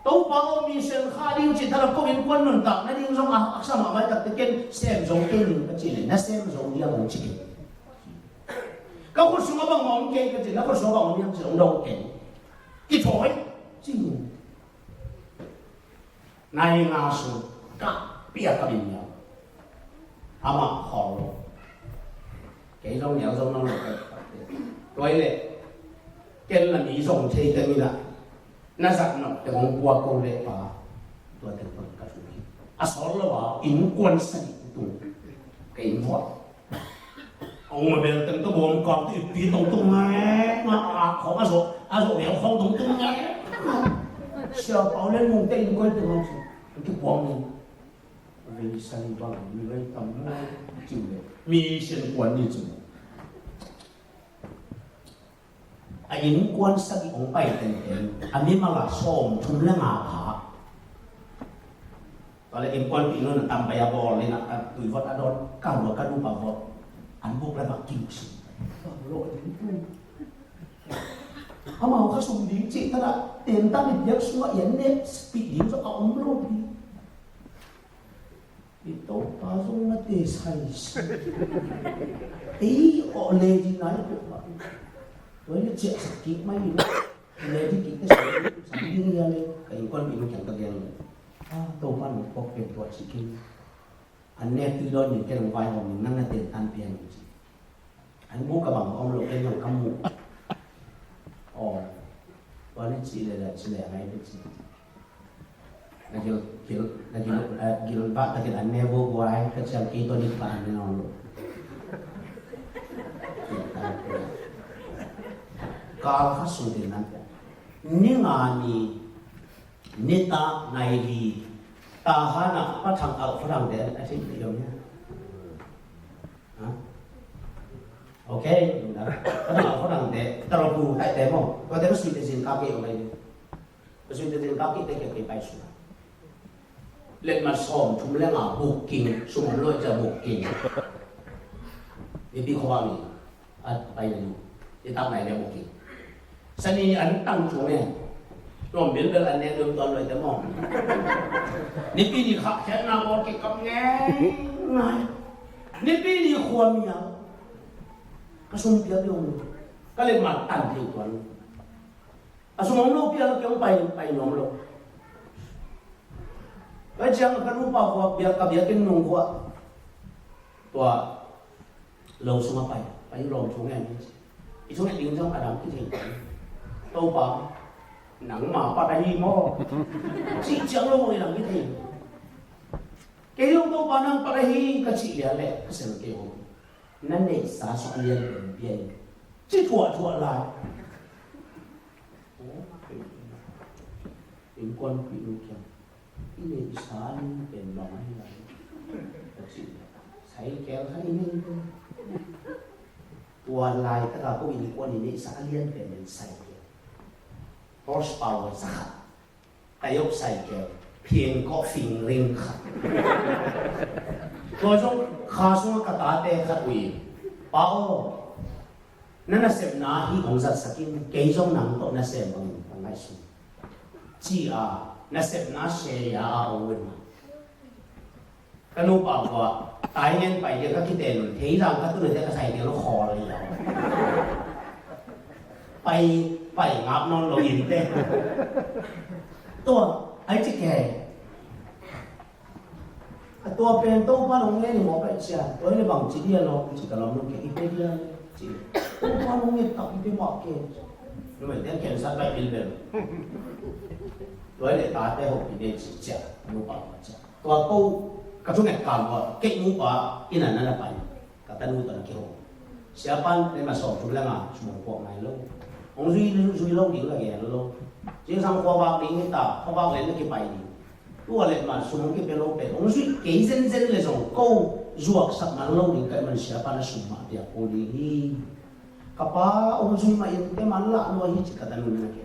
tàu bao mission khai chỉ thà có bên quân nền tảng nó đi trong aksam mà đặt cái xem giống cái gì cái gì nó xem giống như là một chỉ các con số bằng mong cái gì nó có số bằng những chỉ đâu cái thổi chứ này ngã xuống cả bia cả bình nhau, ama khó cái giống nhau giống nó là cái lệ cái là lý dùng thế cái gì đó nó giặt nó để ông qua câu lệ và tôi thấy phần cả chúng à số là vào in quân sanh tụ cái in vọt ông mà bên từng cái buồng còn thì tí tổng tung nghe mà không ăn rộ béo không tổng tung nghe sợ bảo lên mùng tây coi từ không cái buồng này vì sao đi vào vì vậy tầm nó chịu được mi xin quản lý chịu anh những quan sát ông bay tên anh ấy mà là xóm chung là ngà pháตอนแรกเอ็มก้อนปีนู้นตำไปอาบอเลยนะตุยวัดอดอนก้าวหัวกระดูกปากวัดอันบุกแล้วมากินสิโลดถึงตู้เขามาเขาส่งดิ้งจิตนะเต็มตั้งเป็นยักษ์สัวเอียนเนี่ยปีดิ้งจะเอาโลดดีอีโต๊ะปลาส่งมาเตะใส่ไอ้อเลยที่ไหนพวกมันตัวนี้เจ็บสกิไม่อยู่เลยที่กินก็ใส่สามดิ้งยังเลยไอ้ก้อนปีนู้นแข่งตะเกียงเลยตัวมันปกเป็นตัวชิคินอันนี้คือโดนอย่างแกลงไฟของมันนั่นน่ะเต็มตันเพียงจริงอันบุกกระบังเอาลงเป็นอย่างกำมุอ๋อวันนี้ชีเลยแหละชีเลยอะไรไม่ชีนั่นกิลบ้าแต่กิลอันนี้บุกไว้ก็จะกินตัวนี้ผ่านแน่นอนเลยการข้าสุดนั้นนี่งานนี้นิตาในลีตาหานะพระทางเอาฝรั่งเดนอะไรที่เดียวเนี่ยโอเคนะพระทางเอาฝรั่งเดนตลอดดูไอ้แต่มั่งก็ได้ก็สุดที่สินค้าเกี่ยวกับอะไรก็สุดที่สินค้าเกี่ยวกับไปสุดเล่นมาซ้อมทุ่มเล่นมาบุกกิ่งสมมติเราจะบุกกิ่งนี่พี่เขาว่านี่ไปเลยที่ตั้งไหนเนี่ยบุกกิ่งสนีอันตั้งช่วงเนี่ยรวมเป็นเรื่องอันนี้เริ่มต้นเลยแต่มองนี่ปีนี้ขับแค่นาบอกเก็บกับแง่นี่ปีนี้ควรมีอ่ะก็สมเพียรอยู่ก็เลยมาตั้งที่ตัวนี้สมองโลกเพียรเกี่ยวไปน้องโลกก็เชื่อกันรู้ป่าวว่าเบียร์กับเบียร์กินนุ่งกว่าตัวเราสมัครไปลองช่วงนี้อีช่วงนี้ดิ้งจ้องอาดัมที่ถึงโตป่าหนังหมาปะไดโม่จีจังเลยหนังที่ถึงเกี่ยวกับปานังปะไดก็จีเหลี่ยแหละก็เสร็จเกี่ยวนั่นเองสาสุเรียนเปลี่ยนจีถั่วลายเป็นคนปีลูกยังที่เรียนสารเป็นหลงอะไรก็จีใช้แก้วให้นี่ตัวลายถ้าเราก็มีคนนี้สารเรียนเป็นใส่horsepower สักแต่ยกใส่แก้วเพียงก็ฟิงริงขัดตัวจงข้าสงกระตาเตะขัดวีเป้านั่นน่ะเสพนาที่ของสัตว์สกินเกี่ยจงหนังตัวน่ะเสพบางไงสุจีน่ะเสพนาเสียเอาเงินมาก็นู้เปล่าว่าตายเงินไปเดี๋ยวก็คิดเองเที่ยงก็ตัวเดียวก็ใส่เดี๋ยวเราคอเลยแล้วไปงับนอนเราอินเต้ตัวไอ้ที่แก่ตัวเป็นตัวบ้านของเงี้ยนี่หมอไปเชียตัวนี้บางจีเดียเราจีกับเราลูกแก่อีเดียจีตัวบ้านของเงี้ยตับอีเดียหมอกเก่งนี่เหมือนเต้นแข่งสัตว์ไปบินเลยตัวนี้ตาเต้หกอีเดียจีจ้าลูกป่าวจ้าตัวโตกระชุ่มแหกการว่าเก่งลูกป่าอินนั่นน่ะไปกับตันลูกตัวนั้นเกี่ยวเสียปันนี่มาสอบชุดแล้วอ่ะสมองพวกไหนลูกông duy lâu điểm là gì lâu chỉ sang qua bao điểm ta qua bao lên cái bài gì lúc lên mà xuống cái lâu bể ông duy cái dân là dùng câu ruột sắp mà lâu điểm cái mình sẽ bắt nó sung mà đẹp cô đi kapa ông duy mà yên cái món lạ nuôi chỉ cả tan luôn cái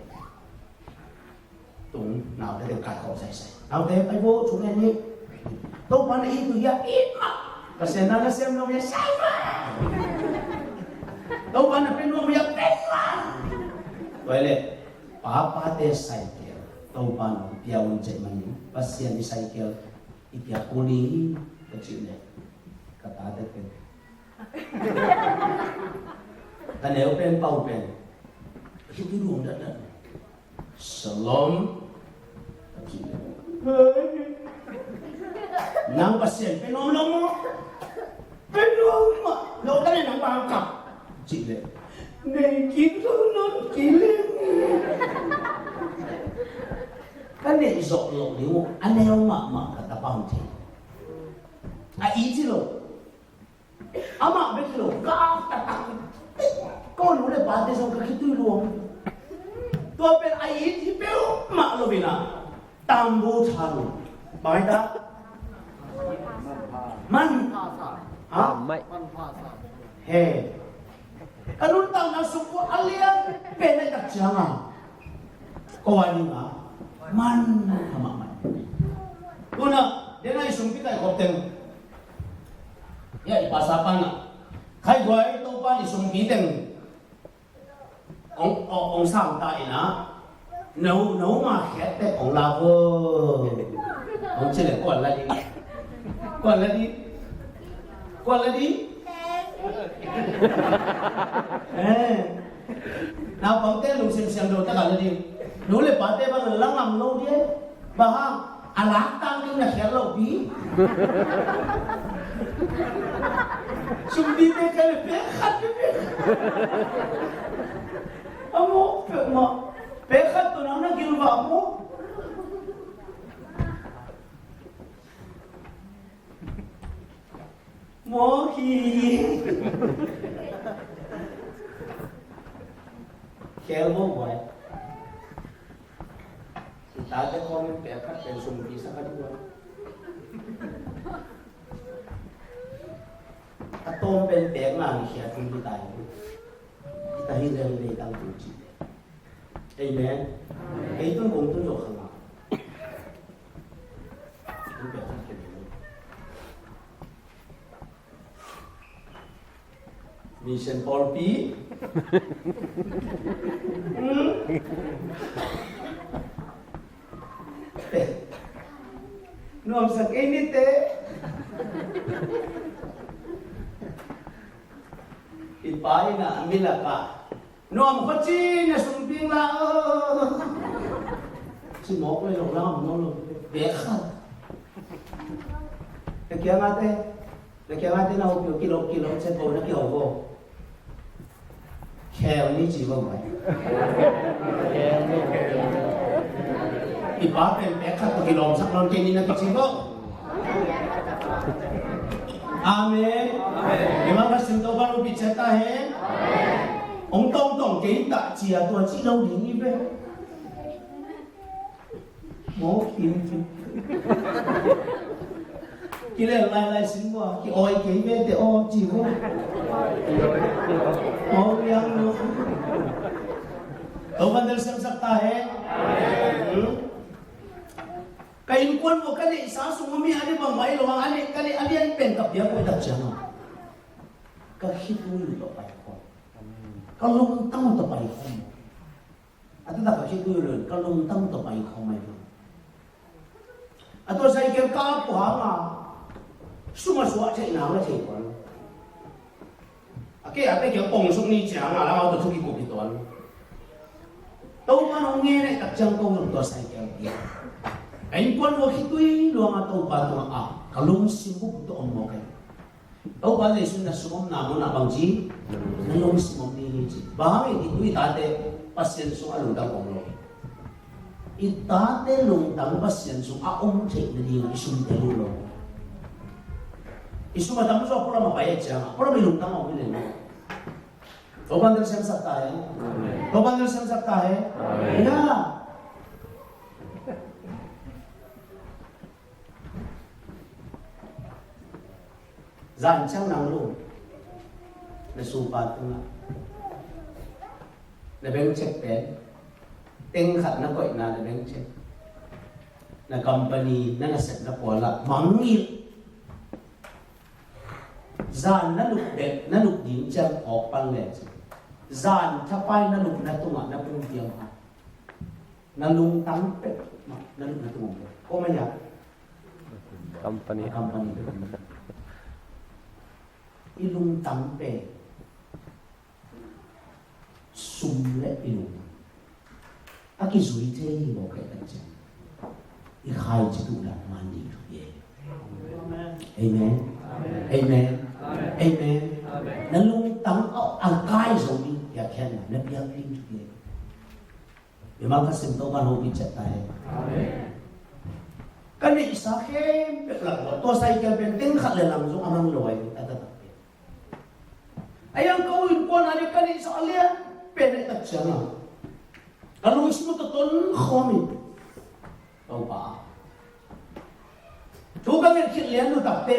tụng nào để được cài khẩu sai nào thế cái vô chúng em đi đâu mà ít từ ya ít mà cái xem nó xem nó sai mà đâu mà nó bên nó ya bên mà vậy là papa te sai kêu tàu ban piao un chạy mình pasien đi sai kêu đi piao kuli cái chuyện này cả ta thế kêu ta nếu bên bao bên cái luồng đất Shalom nang pasien bên ông lo cái này nang bao cặp chị này này kiến thức nó chỉ lên cái này rộng lộ nếu anh em mà cả ta bằng thì ý chứ rồi ama be kilo ka ta ta ko nu le ba te so ka kitu luong to pen ai ti pe ma lo bina tam bu tha lu bai ta man ha ไม่ he kanun tang na su ko alian pe na ta changa ko ani ma man ama man kuna dia nai sumpi kai kopten ya ipasapan na khai goi to pa ni sumpi ten ông sang tại na nấu mà khét te ông la vơ ông chỉ là quản là đi nào bằng tên lùng xem đồ tất cả là đi nấu lên bát te bằng lăng làm lâu đi bà ha lá tăng đi là khét lâu bí sum đi te cái là bé khát amo pe khat to na gilwa mo hi khéo mo vậy taจะคอมpe khatเป็นsum bi sa ka dua ta tomเป็นpe nga ni khia tin bi tai ta hi rem le tang tu chi amen ai tuân cùng tuân dục hàng ngày Mission Paul P Nom sak ini te ipai na milaka Nom có chi na sumping la si mok le lo lam no lo be khat le kya ngate na ho kilo che ko na kyo go kheo ni chi bo mai ipa pen be khat ko kilo sak non ke ni na chi bo amen memang ka sim to ba lo bi chata hai ông tổng cái tạ chỉ là tôi chỉ đâu đến như vậy bố kiếm cái này lại xin qua cái oi cái về thì oi chỉ có oi yang luôn tôi vẫn đang xem sắc ta hết cái quân của cái này sáng sung mi anh bằng máy rồi anh pen cặp dia có đặt chẳng cái hít mũi lo phải kalau tahu terbaik kamu, atau tak kasih dulu. Kalau tahu terbaik kamu itu, atau saya kira kau apa? Semua saya nak saya pun. Okey, apa kira pongsung ni jangan lah, atau tu kita betul. Tahu mana orang ni tak jangkau untuk saya kira dia. Engkau waktu itu luang atau batu kalau sibuk untuk omong. Tahu pada isu semua nama nak bangji, nalong semua ni. Bahawa itu itate pasien soal lungtang omlo. Itate lungtang pasien soal cek ni isu terulo. Isu macam tu apa orang bayar jangan, orang lungtang omlo ni. Kau pandai siapa sakta kau pandai siapa sakta ya. Zan chang nang lu na supat nga na beng check pen teng khat na koi na beng check na company na set na pola mangil zan na luk bet na luk din chang ok pang le zan thapai na luk na tunga na pung tiang ha na lung tang pet na luk na tunga ko maya company ilung tampe sumle ilung aki zui te hi bo kai ta chen I khai chitu la mandi tu ye amen amen na lung tam au ang kai zo ni ya khen na bia pin tu ye memang ka sim to ban ho bi chat ta hai amen kan ni isa khem pe la to sai ka ben ting khat le lam zo amang loi ta ta ayang kawin ko na ni kani sa alian pwede tak siya na ano ismo to ton khomi tau pa tukang yang kilian tu takte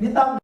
ni tang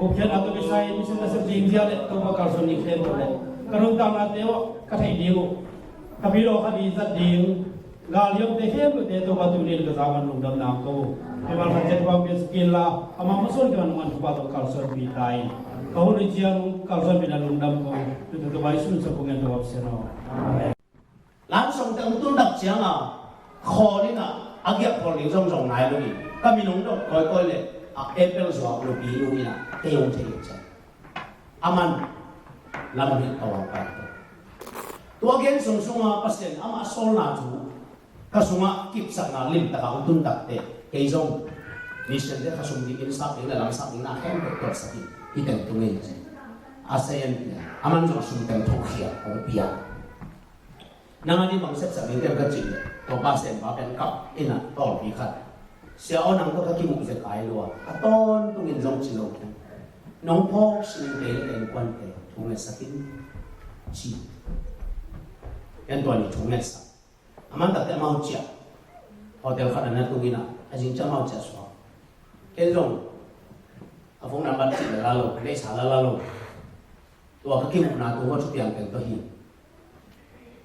Gokyan atau kisah ini sudah sedih dia le tu bakal suni khen tu le. Karun tam na teo kathai diu. Kabiro khadi zat diu. Gal yom te khem tu te tu batu ni ke zaman lu dam nam ko. Kemal hajet bang bis kila ama masul kan man tu batu kal sor bi tai. Kau ni jiang kal sor bi na lu dam ko. Tu tu bai sun so pengen tu opseno. Amen. Langsung tentun dak jiang ah. Kho ni na agiak kho liu song song nai lu ni. Kami nong dok koi koi le. Apple so lu bi lu ni na. Teo te cha. Aman lam ni tawang pa. tua gen sung sunga pasien ama sol na chu ka sunga kip sak na lim ta ka tun tak te ke zong mission de ka sung di in sak in la lam sak in na hem ko sak i ten tu nge asean aman jo sung ten thok khia ko pia nang ani bang set sak in tem ka chin to ba sen ba pen kap ina to pi khat sia onang to ka ki mu ze kai lo a ton tu ngin zong chi lo nong po sin de ten kwan te thong le sakin chi yan to ni thong le sa aman ta te mau chia hotel khat na tu ngina a jing cha mau cha so ke zong a phong nam ba chi la lo le sa la lo to ka ki mu na tu ho chu piang ten to hi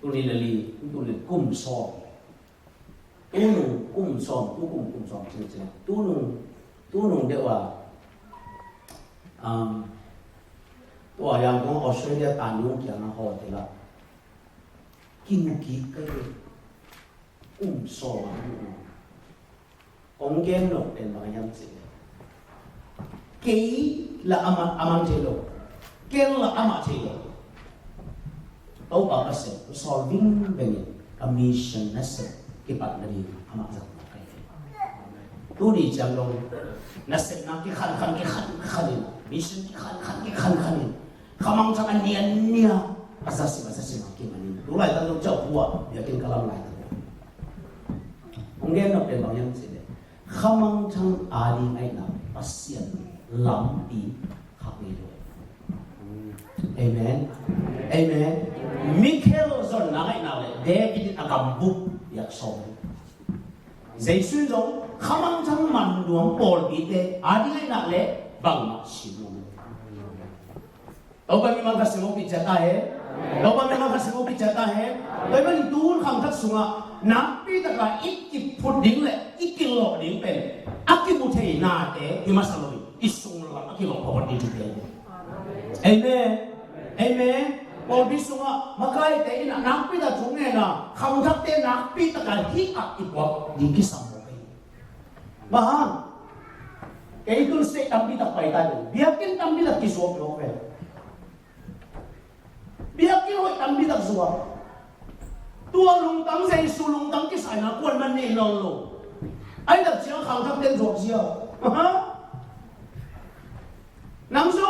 tu ni li tu ni kum so tu nung kum som chin chin tu nung de wa to yang kong Australia tan yung kya na ho de la kin ki ka kum so ong gen no den ba yang chi ke la amang che lo ken la ama che lo tau ba ka se solving ben a mission na se ke pat na ni ama za kai tu ni chang long na se na ki khan mission ki khan khamang chang an nia asasi ma ki mani tu lai ta lo chau huwa ya kin kalam lai ta ong gen no pen bang yang se de khamang chang ali ai na pasien lam pi khak ni lo amen Michael zon na ngai na le David agam bu yak so zai su zong khamang chang man duang pol bi te adi ngai na le bang ma si mo tau ba mi mang ka simo pi chata he tau ba ni tun kham thak sunga na pi ta ka ik phut ding le ik lo ding pen aki mu thei na te ki ma saloi isung la aki lo ko di tu pe amen Paul bisunga makai te ina nakpi da chungne na khamthak te nakpi ta ka hi ak ipwa di ki sam mo kai bahang kai tu se tambi ta pai ta biakin tambi la ki suak lo pe biakin hoi tambi ta suak tua lung tang sei su lung tang ki sai na kwan man nei lo lo ai da chiang khamthak ten jok sia nang so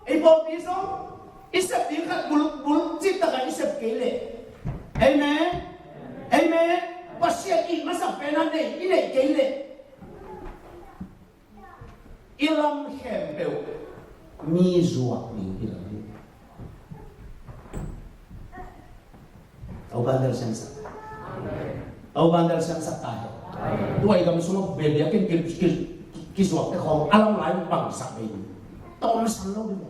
ei Paul bisunga isep di kat bul cipta kan isep kele amen pasien in masa penan ne ine kele ilam hembeu mi zuak ni ilam au bandar sensa ta tuai kam semua beli yakin ki zuak te khong alam lai bang sa be ton san lo ni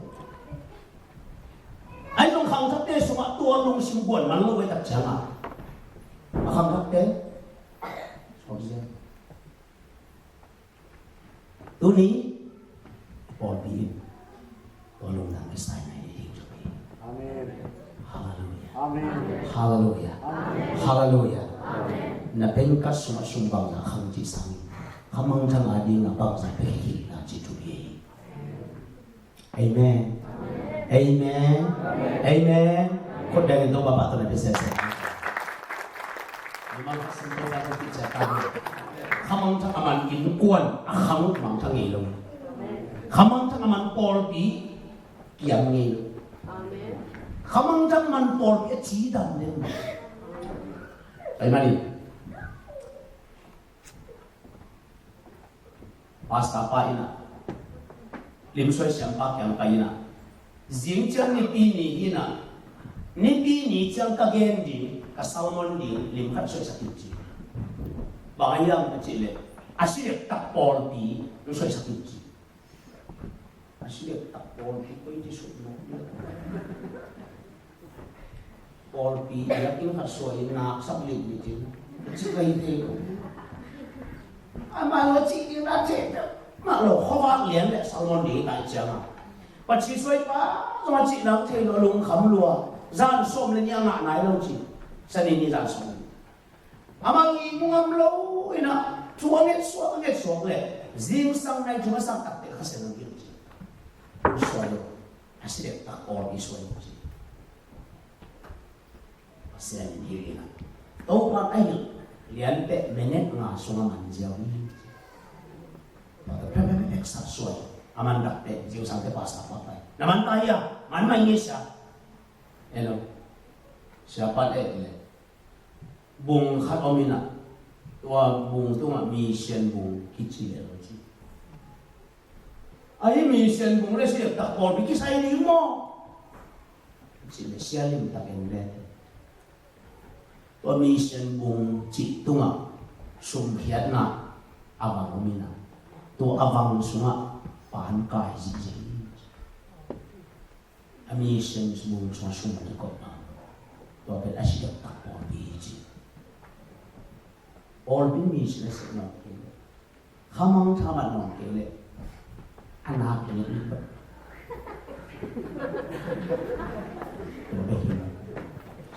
ai trong khang thấp tê suma tua lung sim buồn man lo với tập chang à khang thấp tê sao gì tu ní bỏ đi tua lung làm cái sai này đi cho đi hallelujah na pen ka suma sum bang na khang chi sang khamang thang adi na bang sa pe hi na chi tu bi amen kod dari do bapa tu na bisa sa memang sentuh kata bicara khamang thang aman in kuan akhang mang thang ilong khamang thang aman pol bi kiam ngi khamang thang man pol bi chi dam ne ai mani pasta pa ina lim soi siam pa kyang pa ina zing chang ni pi ni ina ni pi ni chang ka gen di ka salmon di lim khat soi sakit chi ba yang ka chi le asile ta pol pi lu soi sakit chi asile ta pol pi ko di su no pol pi ya kin khat soi na sab li ni chi chi kai te ama lo chi ni na che mà lo khó phát liền để sao luôn đi tại trường à và chỉ xoay quá mà chị nắng thì nó lúng khắm lùa gian xôm lên nhà ngã này đâu chị sao đi gian xôm mà nghĩ mua ngâm lâu ấy nè chúa nghe xuống lệ riêng sang này chúng ta sang tập để khắc sinh được gì xoay rồi hay sẽ để tập ổn đi xoay rồi sen hilina to pa ai lian pe menet nga sunga man jiao ni pada pe extra suai aman dak pe jiu sang te pasta pa pai naman taya man mai ngisa hello siapa le bung khat omina tua bung tu nga mission bung kichi le ji ai mission bung le se ta por bi ki sai ni mo chỉ là xe lên tập em lên tôi mission bung chỉ tung à sum hiat na avang omina to avang sunga pan kai ji a mission bung so sum ni ko na to bet asidak tak por bi ji all bin mission se no ke khamang thaman no ke le anak ni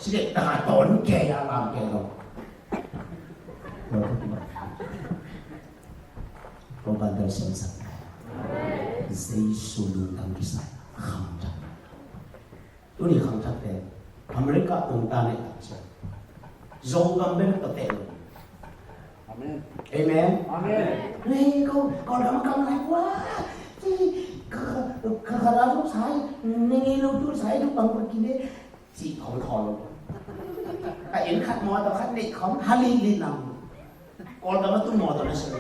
Sidik tak ton ke alam ke lo. Kau bandar semasa. Zai sulung kang kisah kham tak. Tu ni kham tak deh. Amerika tungta ni tak. Zong gambar tak deh. Amin. Amen. Amin. Ni kau dah makan lagi wah. Kadang-kadang saya nengilu tu saya tu bang pergi deh. Chỉ không thò cái yến khát mò tao khát định không hali đi nằm còn đó tôi mò tao nó sợ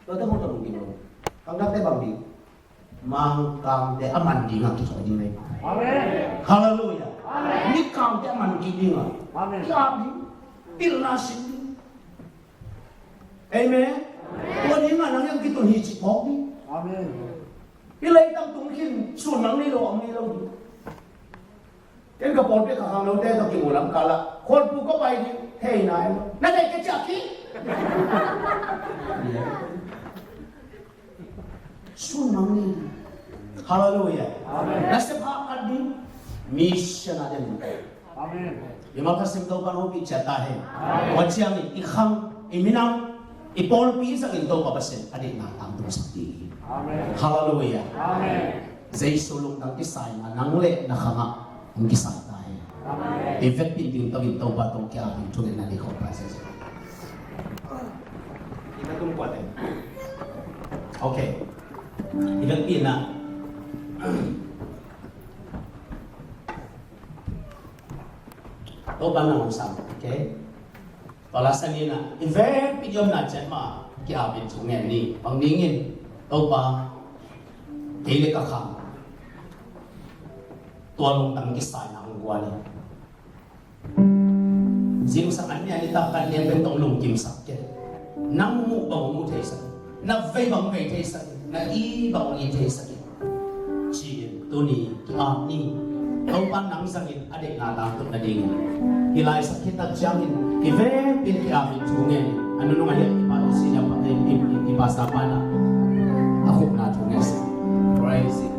tôi không tao mungkin loh kang dak teh bang di mang kang teh aman di ngak tu di này Amin. haleluya Amin. ni kang teh aman di di ngak Amin. ya di ilnasin amenวันนี้งานyang kita hiji kok di Amin. ilai tang tungkin sunang ni lo ang ni lo di Kan kapal pe kakang lo teh toki ulam kala, kol pu ko pai ni, hey na, nanti kecaki. Sunang ni, haleluya. Nasib hakat ni, mission ada ni. Amin. Lima kasih tahu kan hobi jatah he. Wajah ni, ikhang, iminang, ipol pi sa into papasen, adik natang tu sakti. Amin. Haleluya. Amin. Zai sulung nang kisay na nangle nakanga. Ang kisah tayo. Effect pinting tawin tau batong kaya aking tuloy na liko process. Ika tumpuat eh. Okay. Ilang pina. Tau ba na usap? Okay? Palasan niya na. Effect pinjom na dyan ma. Kaya aking tuloy ni. Pangdingin. Tau ba? Kailik akang. Tuan tang kisah ng guwali. Sino sa kanya itakan niya bentong lungkim sakit. Nang mukbang mo tayo sakit. Nagvay bang kay tayo sakit. Naibang ulit tayo sakit. Chin, tuni, kiamni. Kau panang sakit, adik natantok na dingin. Hilay sakit at siyangin. Ive, pinkiamin, tungin. Ano nung ayat ipatusin niya pa, ipasa pa na. Ako na tungin. Praise it.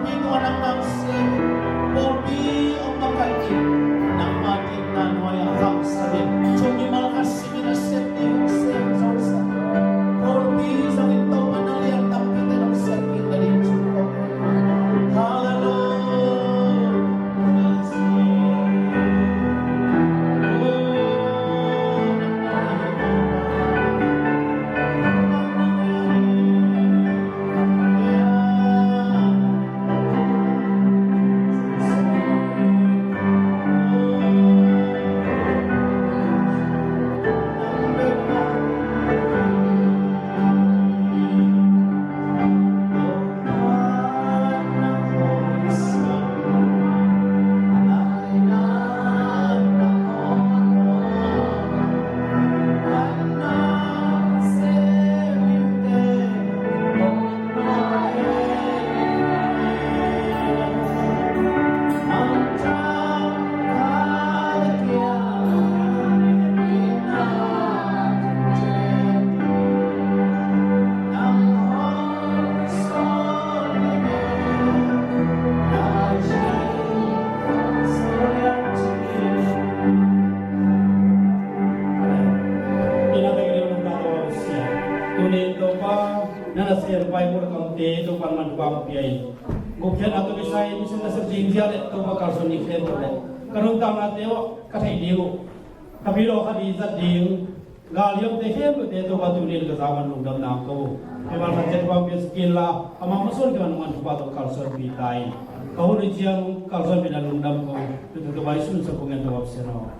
bi to anang nang se por bi ang makalki nang matin na noy ang sabi chumi malakas simina set ni se sa por bi sa ito manalian tapit ng sakit na rin chuko nana ser pai mur kaunte to pan man pa piai go khen atu ke sai ni senda ser jing dia le to ba kar so ni khen to le karun tam na teo ka thai diu kabiro khadi zat ding ga liom te khem te to ba tu ni ka zaman lu dam na ko ke ba jet ba pe skill la ama masul ke man pa to kar so bi tai ko ni jiang kar so bi na lu dam ko to ba sun so ko ngen to ba se no